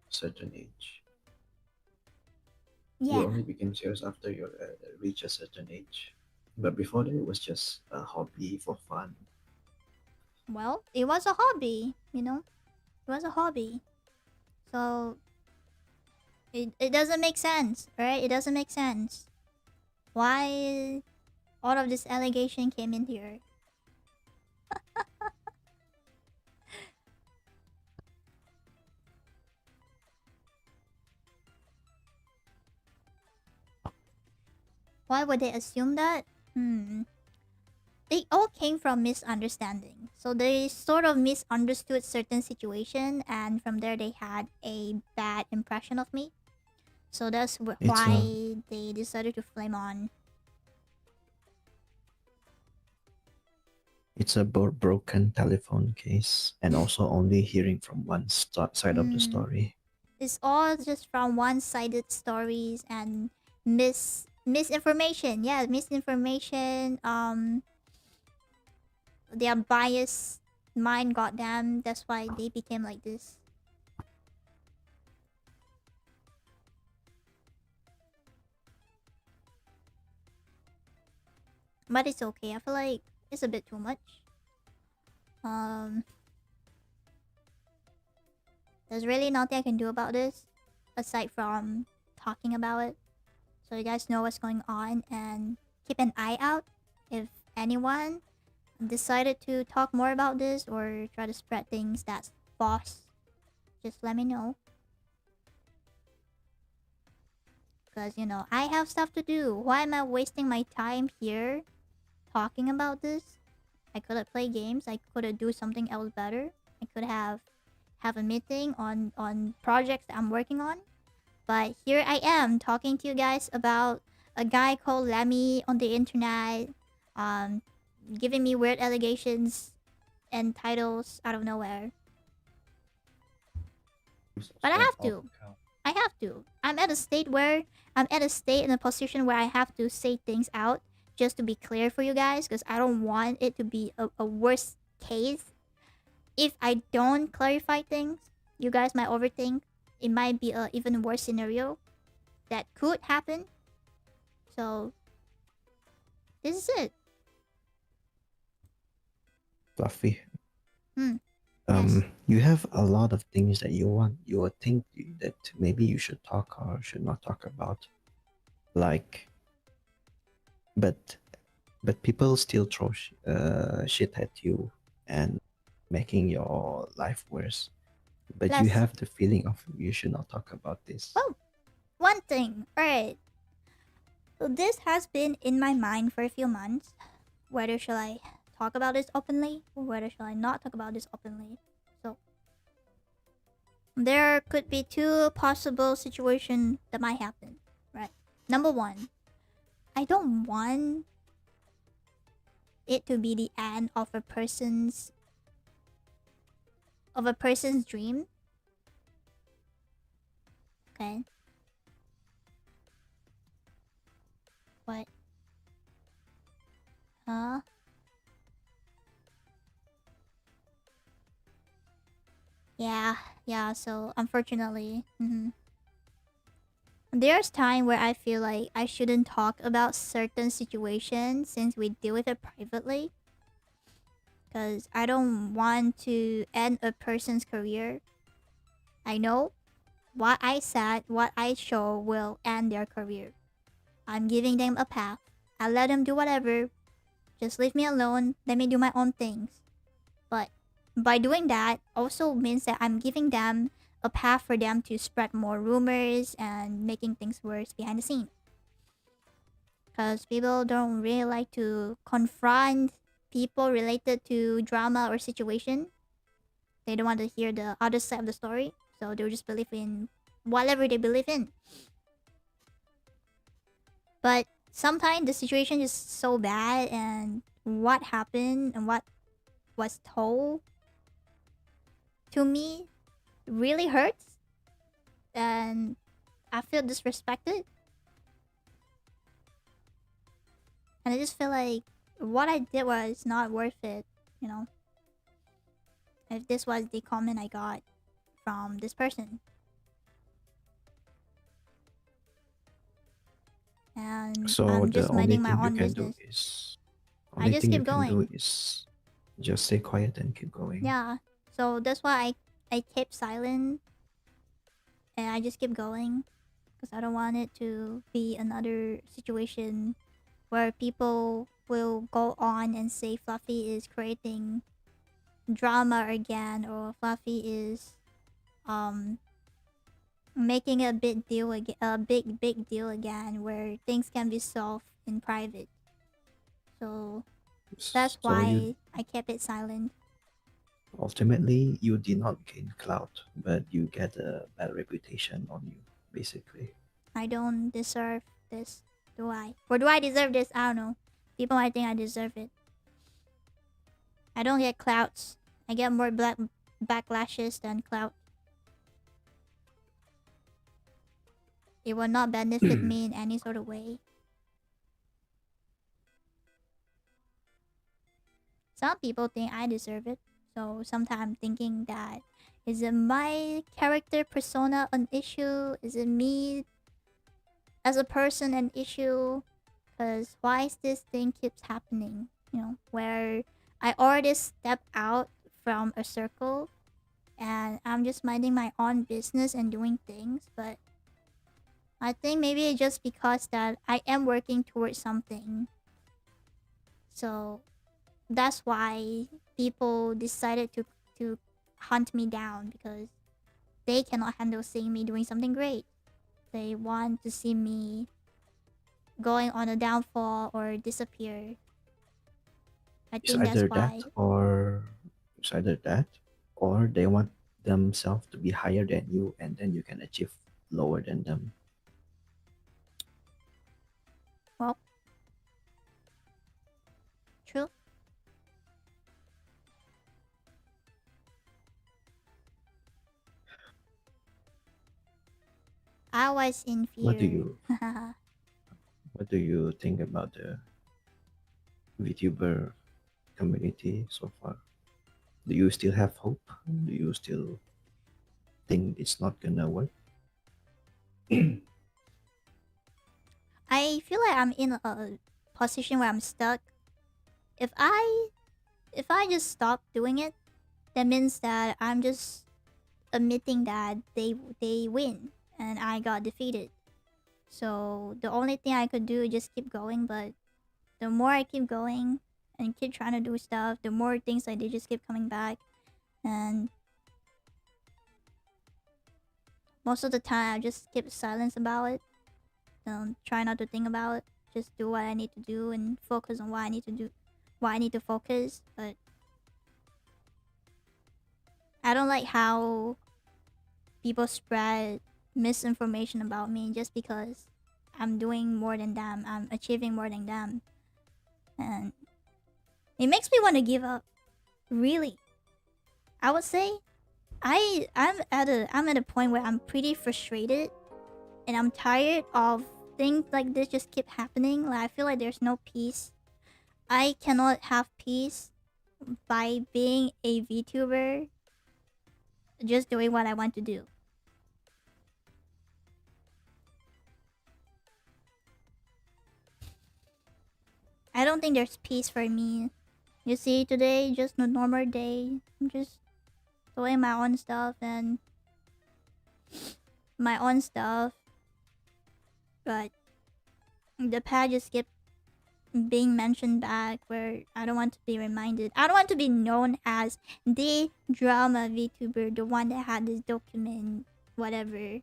a certain age. Yeah. You only became serious after you reach a certain age. But before that, it was just a hobby for fun. Well, it was a hobby, you know? It was a hobby. So, it doesn't make sense, right? It doesn't make sense. Why all of this allegation came in here? Why would they assume that? They all came from misunderstanding. So they sort of misunderstood certain situation, and from there they had a bad impression of me. So that's why they decided to flame on. It's a broken telephone case, and also only hearing from one side of the story. It's all just from one-sided stories and misinformation. Yeah, misinformation. Their biased mind got them. That's why they became like this. But it's okay. I feel like it's a bit too much. There's really nothing I can do about this aside from talking about it, so you guys know what's going on, and keep an eye out if anyone decided to talk more about this or try to spread things that's false. Just let me know, because you know I have stuff to do. Why am I wasting my time here talking about this? I could have played games. I could have do something else better. I could have a meeting on projects that I'm working on. But here I am talking to you guys about a guy called Lemmy on the internet, giving me weird allegations and titles out of nowhere. But I have to. I'm at a state in a position where I have to say things out just to be clear for you guys, because I don't want it to be a worse case. If I don't clarify things, you guys might overthink. It might be a even worse scenario that could happen. So this is it. Fluffy. Yes. You have a lot of things that you would think that maybe you should talk or should not talk about. Like, but people still throw shit at you and making your life worse. But you Let's- have the feeling of you should not talk about this. Oh, one thing. Alright. So this has been in my mind for a few months. Whether shall I talk about this openly or whether shall I not talk about this openly. So there could be two possible situations that might happen. Right. Number one, I don't want it to be the end of a person's dream. Okay. What? Huh? Yeah, so unfortunately, there's time where I feel like I shouldn't talk about certain situations since we deal with it privately. Because I don't want to end a person's career. I know what I said, what I show will end their career. I'm giving them a path. I let them do whatever. Just leave me alone. Let me do my own things. But by doing that also means that I'm giving them a path for them to spread more rumors and making things worse behind the scene. Because people don't really like to confront people related to drama or situation. They don't want to hear the other side of the story. So they'll just believe in whatever they believe in. But sometimes the situation is so bad and what happened and what was told to me really hurts. And I feel disrespected. And I just feel like what I did was not worth it, you know. If this was the comment I got from this person. And So I'm the just only minding my thing you own can do business. is I just keep do going. is just stay quiet and keep going. Yeah. So that's why I kept silent. And I just keep going. Because I don't want it to be another situation where people will go on and say Fluffy is creating drama again, or Fluffy is making a big deal again, a big deal again, where things can be solved in private. So that's So why I kept it silent. ultimately you did not gain clout, but you get a bad reputation on you, basically. I don't deserve this, do I? Or do I deserve this? I don't know. People might think I deserve it. I don't get clouts. I get more backlashes than clout. It will not benefit me in any sort of way. Some people think I deserve it. So sometimes I'm thinking that, is it my character persona an issue? Is it me as a person an issue? Because why is this thing keeps happening? You know, where I already stepped out from a circle and I'm just minding my own business and doing things. But I think maybe it's just because that I am working towards something. So that's why people decided to hunt me down, because they cannot handle seeing me doing something great. They want to see me going on a downfall or disappear. I It's think that's either why. that or they want themselves to be higher than you and then you can achieve lower than them. Well, true. I was in fear. What do you think about the VTuber community so far? Do you still have hope? Do you still think it's not gonna work? I feel like I'm in a position where I'm stuck. If I just stop doing it, that means that I'm just admitting that they win and I got defeated. So the only thing I could do is just keep going, but the more I keep going and keep trying to do stuff, the more things like they just keep coming back. And most of the time I just keep silence about it. Try not to think about it. Just do what I need to do and focus on what I need to do, what I need to focus. But I don't like how people spread misinformation about me just because I'm doing more than them, I'm achieving more than them. And it makes me want to give up. Really. I would say I'm at a point where I'm pretty frustrated and I'm tired of things like this just keep happening. Like I feel like there's no peace. I cannot have peace by being a VTuber, just doing what I want to do. I don't think there's peace for me. You see, today just a normal day. I'm just doing my own stuff and my own stuff. But the pad just kept being mentioned back where I don't want to be reminded. I don't want to be known as the drama VTuber, the one that had this document, whatever.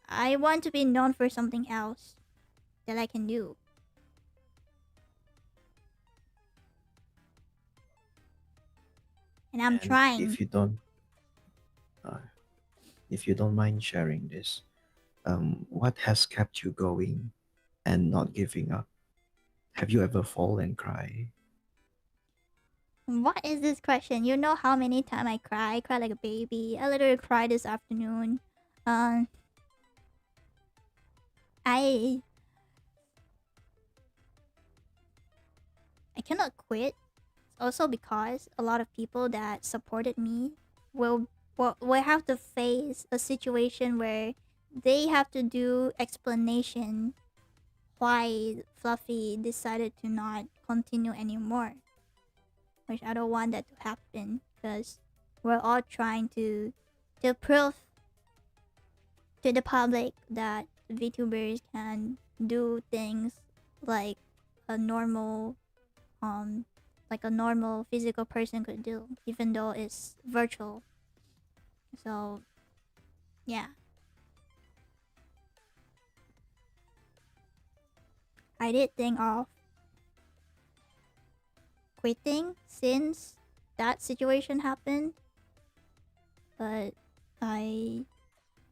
I want to be known for something else that I can do. And I'm trying. If you don't mind sharing this, what has kept you going and not giving up? Have you ever fall and cry? What is this question? You know how many times I cry? I cry like a baby. I literally cried this afternoon. I cannot quit. Also because a lot of people that supported me will have to face a situation where they have to do explanation why Fluffy decided to not continue anymore. Which I don't want that to happen because we're all trying to prove to the public that VTubers can do things like a normal physical person could do, even though it's virtual. So yeah, I did think of quitting since that situation happened, but I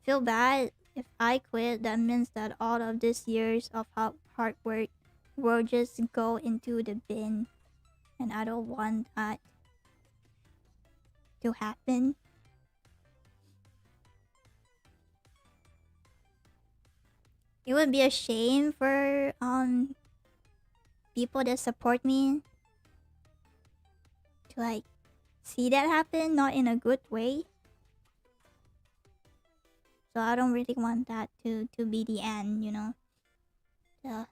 feel bad. If I quit, that means that all of these years of hard work will just go into the bin, and I don't want that to happen. It would be a shame for people that support me to like see that happen, not in a good way. So I don't really want that to be the end, you know. So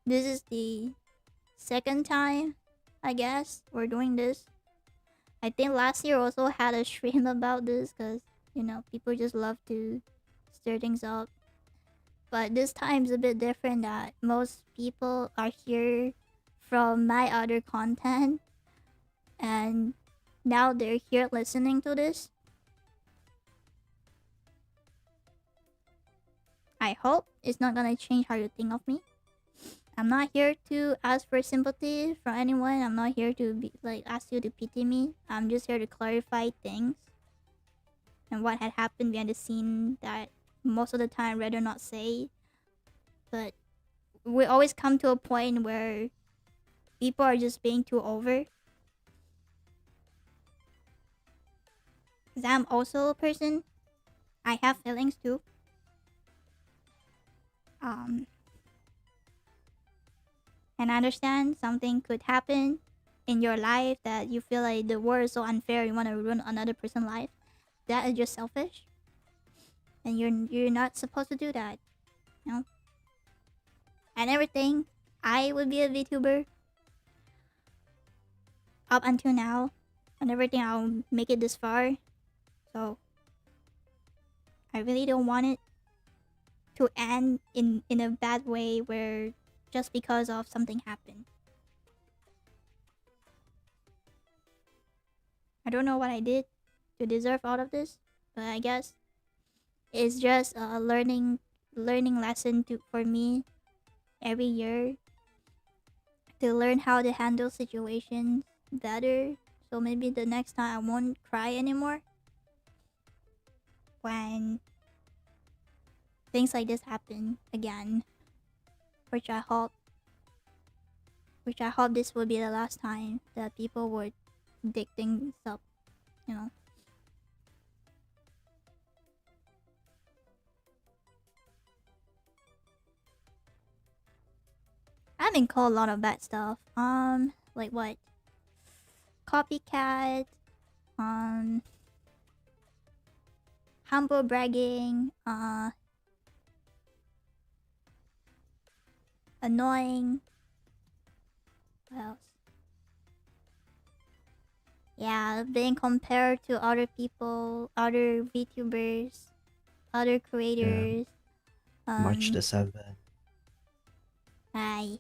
this is the second time, I guess, we're doing this. I think last year also had a stream about this because, you know, people just love to stir things up. But this time's a bit different that most people are here from my other content and now they're here listening to this. I hope it's not gonna change how you think of me. I'm not here to ask for sympathy from anyone. I'm not here to be like ask you to pity me. I'm just here to clarify things and what had happened behind the scene that most of the time I'd rather not say. But we always come to a point where people are just being too over. Because I'm also a person. I have feelings too. And I understand something could happen in your life that you feel like the world is so unfair, you want to ruin another person's life. That is just selfish. And you're not supposed to do that. You know? I never think I would be a VTuber. Up until now. I never think I'll make it this far. So I really don't want it to end in a bad way where just because of something happened. I don't know what I did to deserve all of this, but I guess it's just a learning lesson for me every year to learn how to handle situations better. So maybe the next time I won't cry anymore when things like this happen again, which I hope this will be the last time that people would dig things up, you know. I've been called a lot of bad stuff. Like what? Copycat, humble bragging, annoying. What else? Yeah, being compared to other people, other VTubers, other creators. March the 7th. Hi.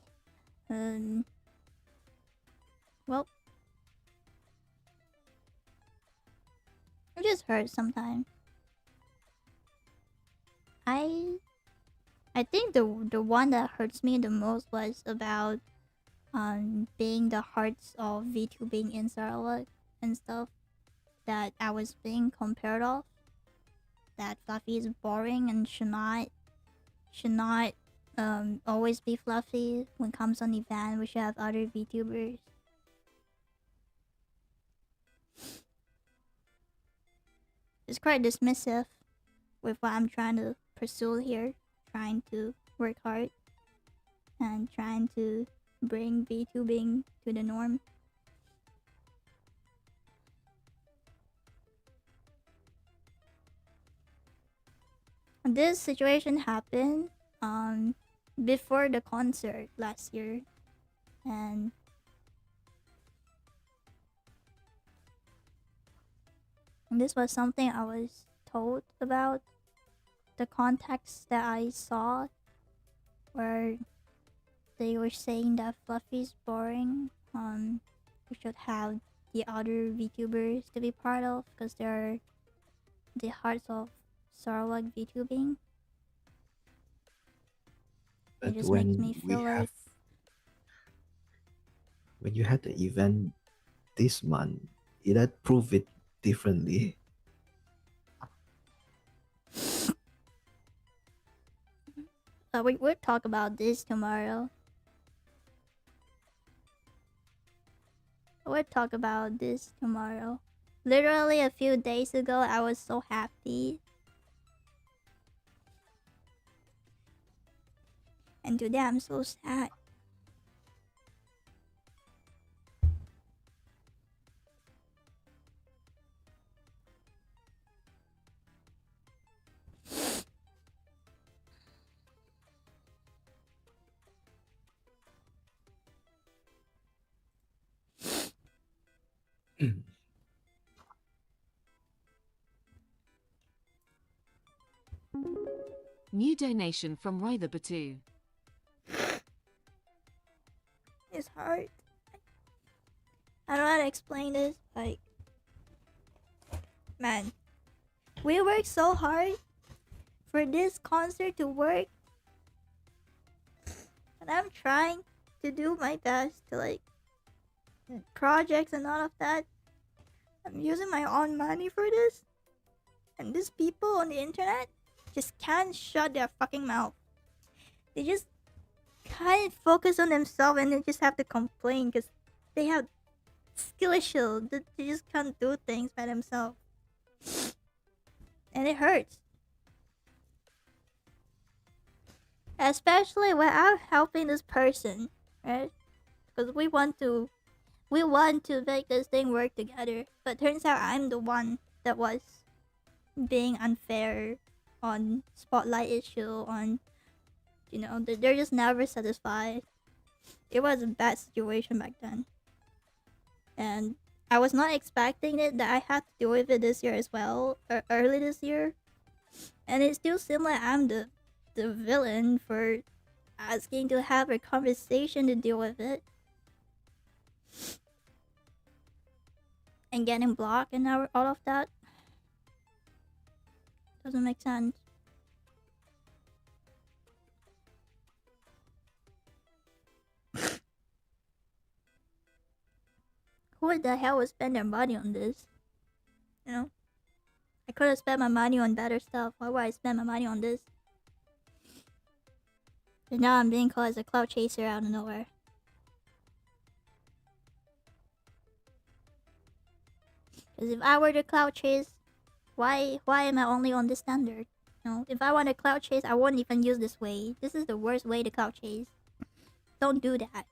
Well, it just hurts sometimes. I think the one that hurts me the most was about being the hearts of VTubing in Sarawak and stuff, that I was being compared of, that Fluffy is boring and should not always be Fluffy. When it comes on event, we should have other VTubers. It's quite dismissive with what I'm trying to pursue here, trying to work hard and trying to bring VTubing to the norm. This situation happened before the concert last year, and this was something I was told about. The context that I saw, where they were saying that Fluffy's boring. We should have the other VTubers to be part of because they're the hearts of Sarawak VTubing. But It just when makes me feel like when you had the event this month, it had proved it differently. we'll talk about this tomorrow. We'll talk about this tomorrow. Literally a few days ago, I was so happy. And today I'm so sad. New donation from Ryther Batu. It's hard. I don't know how to explain this. Like, man, we worked so hard for this concert to work, and I'm trying to do my best to like projects and all of that. I'm using my own money for this, and these people on the internet just can't shut their fucking mouth. They just can't focus on themselves, and they just have to complain because they have skill issue. They just can't do things by themselves, and it hurts. Especially when I'm helping this person, right? Because we want to make this thing work together. But turns out I'm the one that was being unfair on spotlight issue, on, you know, they're just never satisfied. It was a bad situation back then, and I was not expecting it that I had to deal with it this year as well, or early this year. And it still seemed like I'm the the villain for asking to have a conversation to deal with it. And getting blocked and all of that. Doesn't make sense. Who the hell would spend their money on this? You know? I could have spent my money on better stuff. Why would I spend my money on this? And now I'm being called as a cloud chaser out of nowhere. Because if I were to cloud chase, why am I only on this standard? You know, if I want to cloud chase, I wouldn't even use this way. This is the worst way to cloud chase. Don't do that.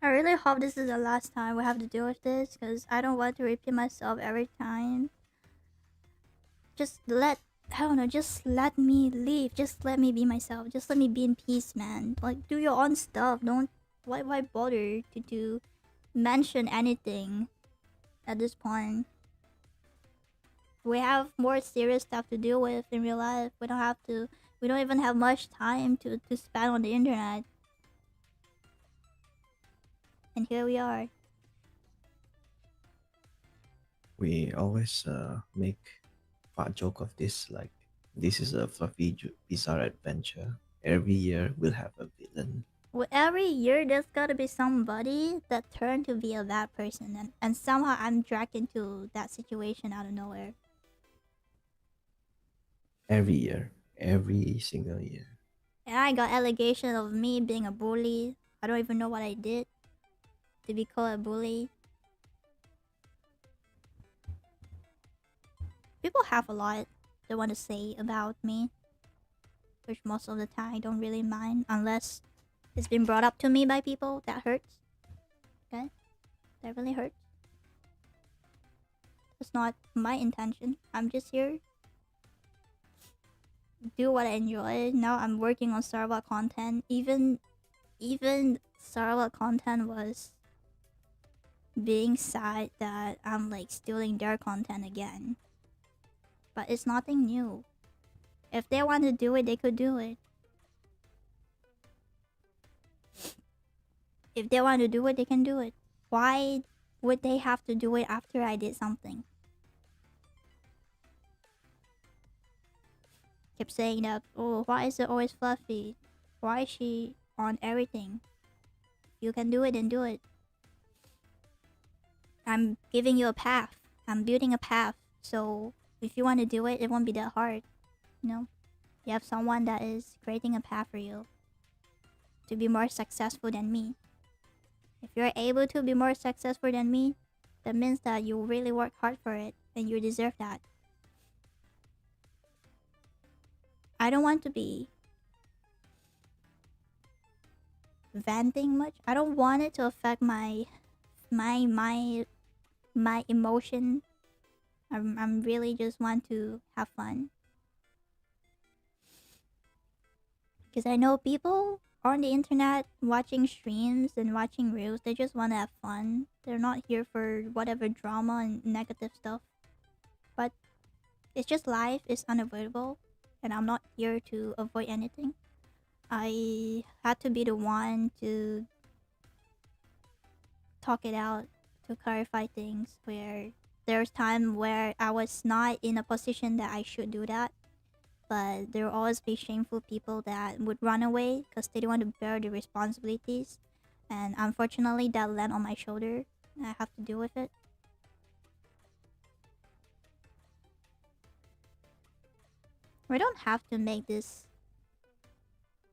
I really hope this is the last time we have to deal with this, because I don't want to repeat myself every time. Just let me leave. Just let me be myself. Just let me be in peace, man. Like, do your own stuff. Don't, why bother to mention anything at this point? We have more serious stuff to deal with in real life. We don't even have much time to spend on the internet. And here we are. We always make a joke of this, like, this is a fluffy, bizarre adventure. Every year we'll have a villain. Well, every year there's gotta be somebody that turned to be a bad person, and somehow I'm dragged into that situation out of nowhere. Every year. Every single year. And I got allegation of me being a bully. I don't even know what I did to be called a bully. People have a lot they want to say about me, which most of the time I don't really mind, unless it's been brought up to me by people. That hurts. Okay? That really hurts. It's not my intention. I'm just here do what I enjoy. Now I'm working on Sarawak content. Even Sarawak content was being sad that I'm like stealing their content again. But it's nothing new. If they want to do it, they could do it. If they want to do it, they can do it. Why would they have to do it after I did something? Kept saying that, oh, why is it always Fluffy? Why is she on everything? You can do it and do it. I'm giving you a path. I'm building a path. So if you want to do it, it won't be that hard. You know? You have someone that is creating a path for you to be more successful than me. If you're able to be more successful than me, that means that you really work hard for it and you deserve that. I don't want to be venting much. I don't want it to affect my emotion. I'm really just want to have fun. Because I know people on the internet watching streams and watching reels, they just want to have fun. They're not here for whatever drama and negative stuff. But it's just life, it's unavoidable. And I'm not here to avoid anything. I had to be the one to talk it out, to clarify things, where there's time where I was not in a position that I should do that. But there will always be shameful people that would run away because they don't want to bear the responsibilities. And unfortunately, that landed on my shoulder. And I have to deal with it. We don't have to make this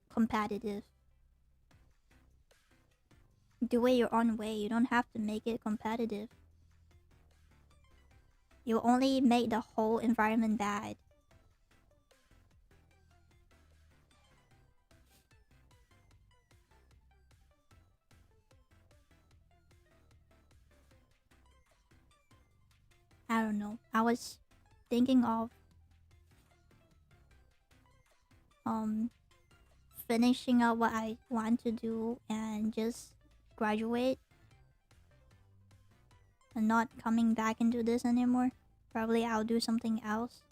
competitive. Do it your own way. You don't have to make it competitive. You only make the whole environment bad. I don't know. I was thinking of finishing up what I want to do and just graduate and not coming back into this anymore. Probably I'll do something else.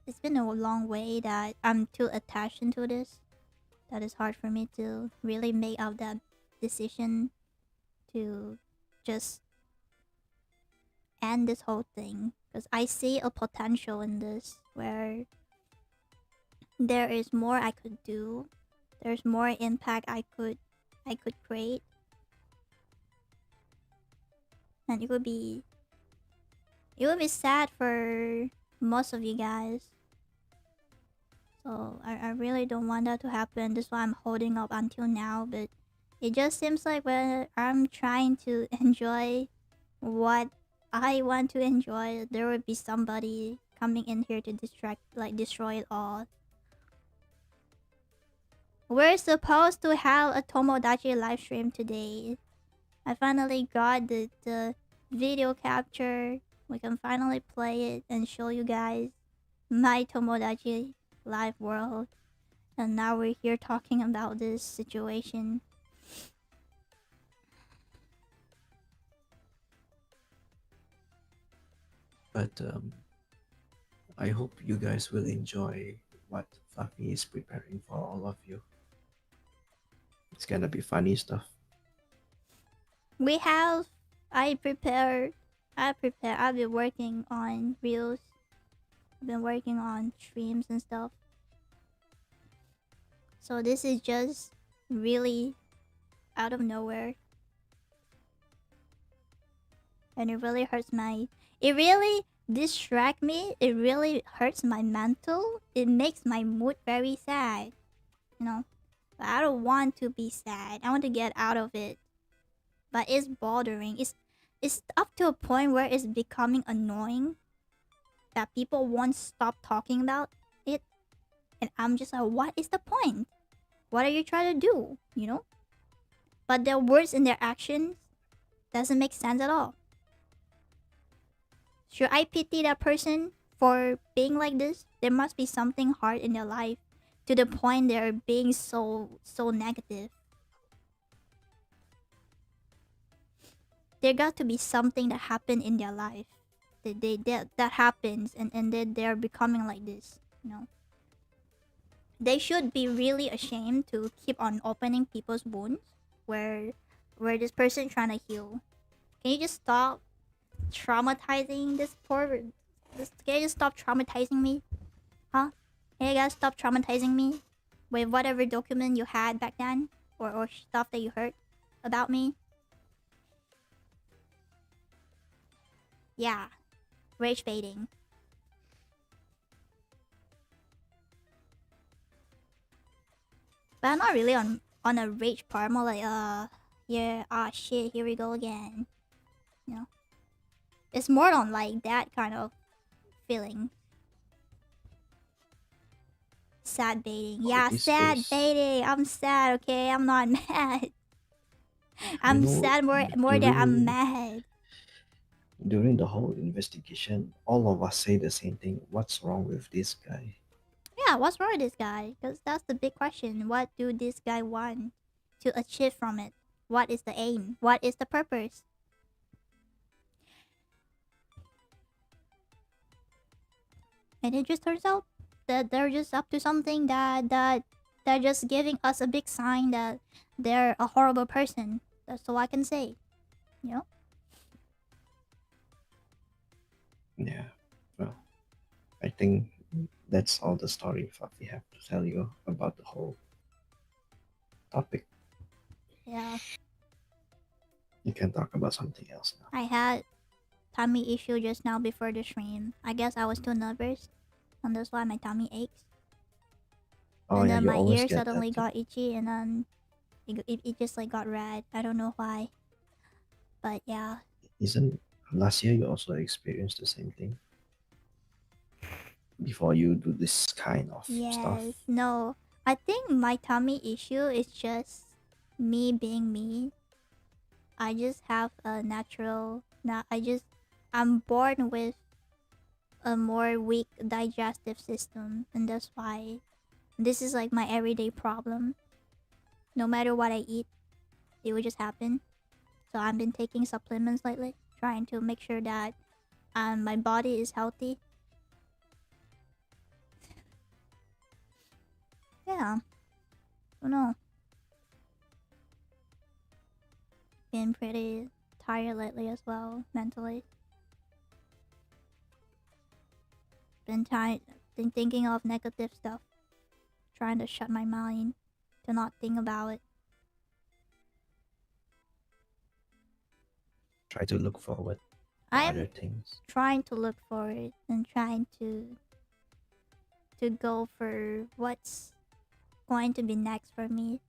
It's been a long way that I'm too attached into this. That is hard for me to really make out that decision to just end this whole thing, because I see a potential in this where there is more I could do. There's more impact I could create, and it would be sad for most of you guys. So I really don't want that to happen. That's why I'm holding up until now. But it just seems like when I'm trying to enjoy what I want to enjoy, there would be somebody coming in here to destroy it all. We're supposed to have a Tomodachi live stream today. I finally got the video capture. We can finally play it and show you guys my Tomodachi live world. And now we're here talking about this situation. But I hope you guys will enjoy what Fluffy is preparing for all of you. It's gonna be funny stuff. I've been working on reels. I've been working on streams and stuff. So this is just really out of nowhere. And it really distracts me. It really hurts my mental. It makes my mood very sad. You know? But I don't want to be sad. I want to get out of it. But it's bothering. It's up to a point where it's becoming annoying that people won't stop talking about it. And I'm just like, what is the point? What are you trying to do? You know? But their words and their actions doesn't make sense at all. Should I pity that person for being like this? There must be something hard in their life to the point they're being so negative. There got to be something that happened in their life that happens and then they're becoming like this, you know. They should be really ashamed to keep on opening people's wounds where this person trying to heal. Can you just stop traumatizing this can you just stop traumatizing me? Huh? Can you guys stop traumatizing me with whatever document you had back then or stuff that you heard about me? Yeah, rage baiting. But I'm not really on a rage part. More like yeah, shit, here we go again. You know, it's more on like that kind of feeling. Sad baiting. Yeah, sad baiting. I'm sad. Okay, I'm not mad. I'm sad more than I'm mad. During the whole investigation, all of us say the same thing. What's wrong with this guy? Yeah, what's wrong with this guy? Because that's the big question. What do this guy want to achieve from it? What is the aim? What is the purpose? And it just turns out that they're just up to something that they're just giving us a big sign that they're a horrible person. That's all I can say. You know? Yeah, well, I think that's all the story we have to tell you about the whole topic. Yeah. You can talk about something else now. I had tummy issue just now before the stream. I guess I was too nervous, and that's why my tummy aches. Oh, And yeah, then you my always ear get suddenly that. got itchy, and then it just like got red. I don't know why. But yeah. Isn't last year you also experienced the same thing? Before you do this kind of stuff? Yes. No. I think my tummy issue is just me being me. I just have a natural. I'm born with a more weak digestive system, and that's why this is like my everyday problem. No matter what I eat, it would just happen. So I've been taking supplements lately, trying to make sure that my body is healthy. Yeah. Don't know. Been pretty tired lately as well, mentally. Been thinking of negative stuff. Trying to shut my mind to not think about it. Try to look forward to I'm other things. trying to look forward and trying to go for what's going to be next for me.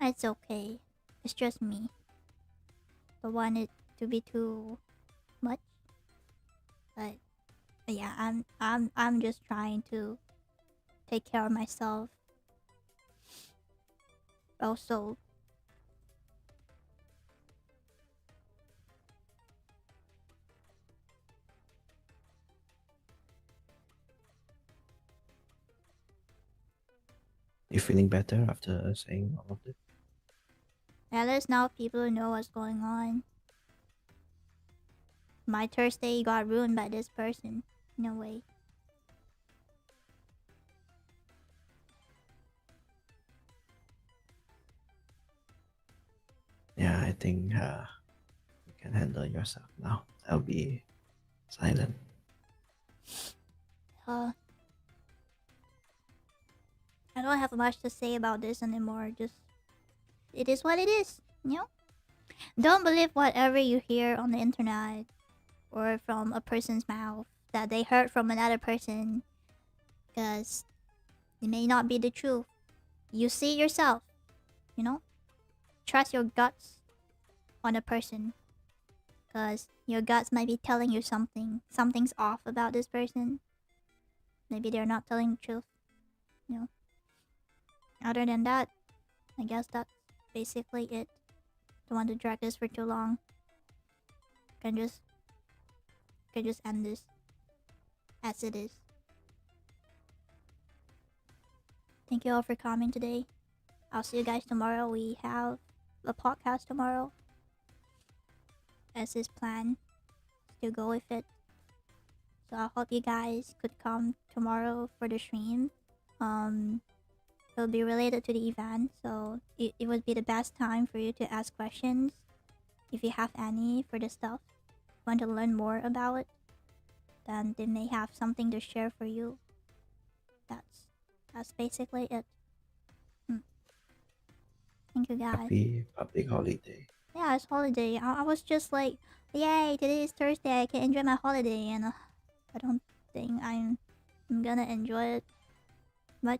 It's okay. It's just me. Don't want it to be too much. But yeah, I'm just trying to take care of myself. Also, You feeling better after saying all of this? at least now people know what's going on. My Thursday got ruined by this person, in a way. Yeah, I think you can handle yourself now. I'll be silent. I don't have much to say about this anymore. Just, it is what it is, you know? Don't believe whatever you hear on the internet or from a person's mouth that they heard from another person, because it may not be the truth. You see yourself, you know? Trust your guts on a person, because your guts might be telling you something's off about this person. Maybe they're not telling the truth, you know? Other than that, I guess that's basically it. Don't want to drag this for too long. Can just end this as it is. Thank you all for coming today. I'll see you guys tomorrow. We have a podcast tomorrow, as is planned. Still go with it. So I hope you guys could come tomorrow for the stream. It'll be related to the event, so it would be the best time for you to ask questions if you have any for the stuff. Want to learn more about it, then they may have something to share for you. That's basically it. Thank you guys. Happy public holiday. Yeah, it's holiday. I was just like, yay, today is Thursday, I can enjoy my holiday, and I don't think I'm gonna enjoy it much.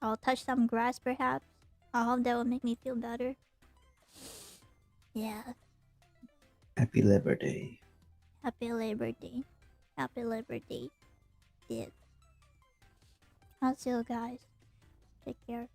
I'll touch some grass perhaps. I hope that will make me feel better. Yeah. Happy Labor Day. Happy Labor Day. Happy Labor Day. Yeah. I'll see you guys. Take care.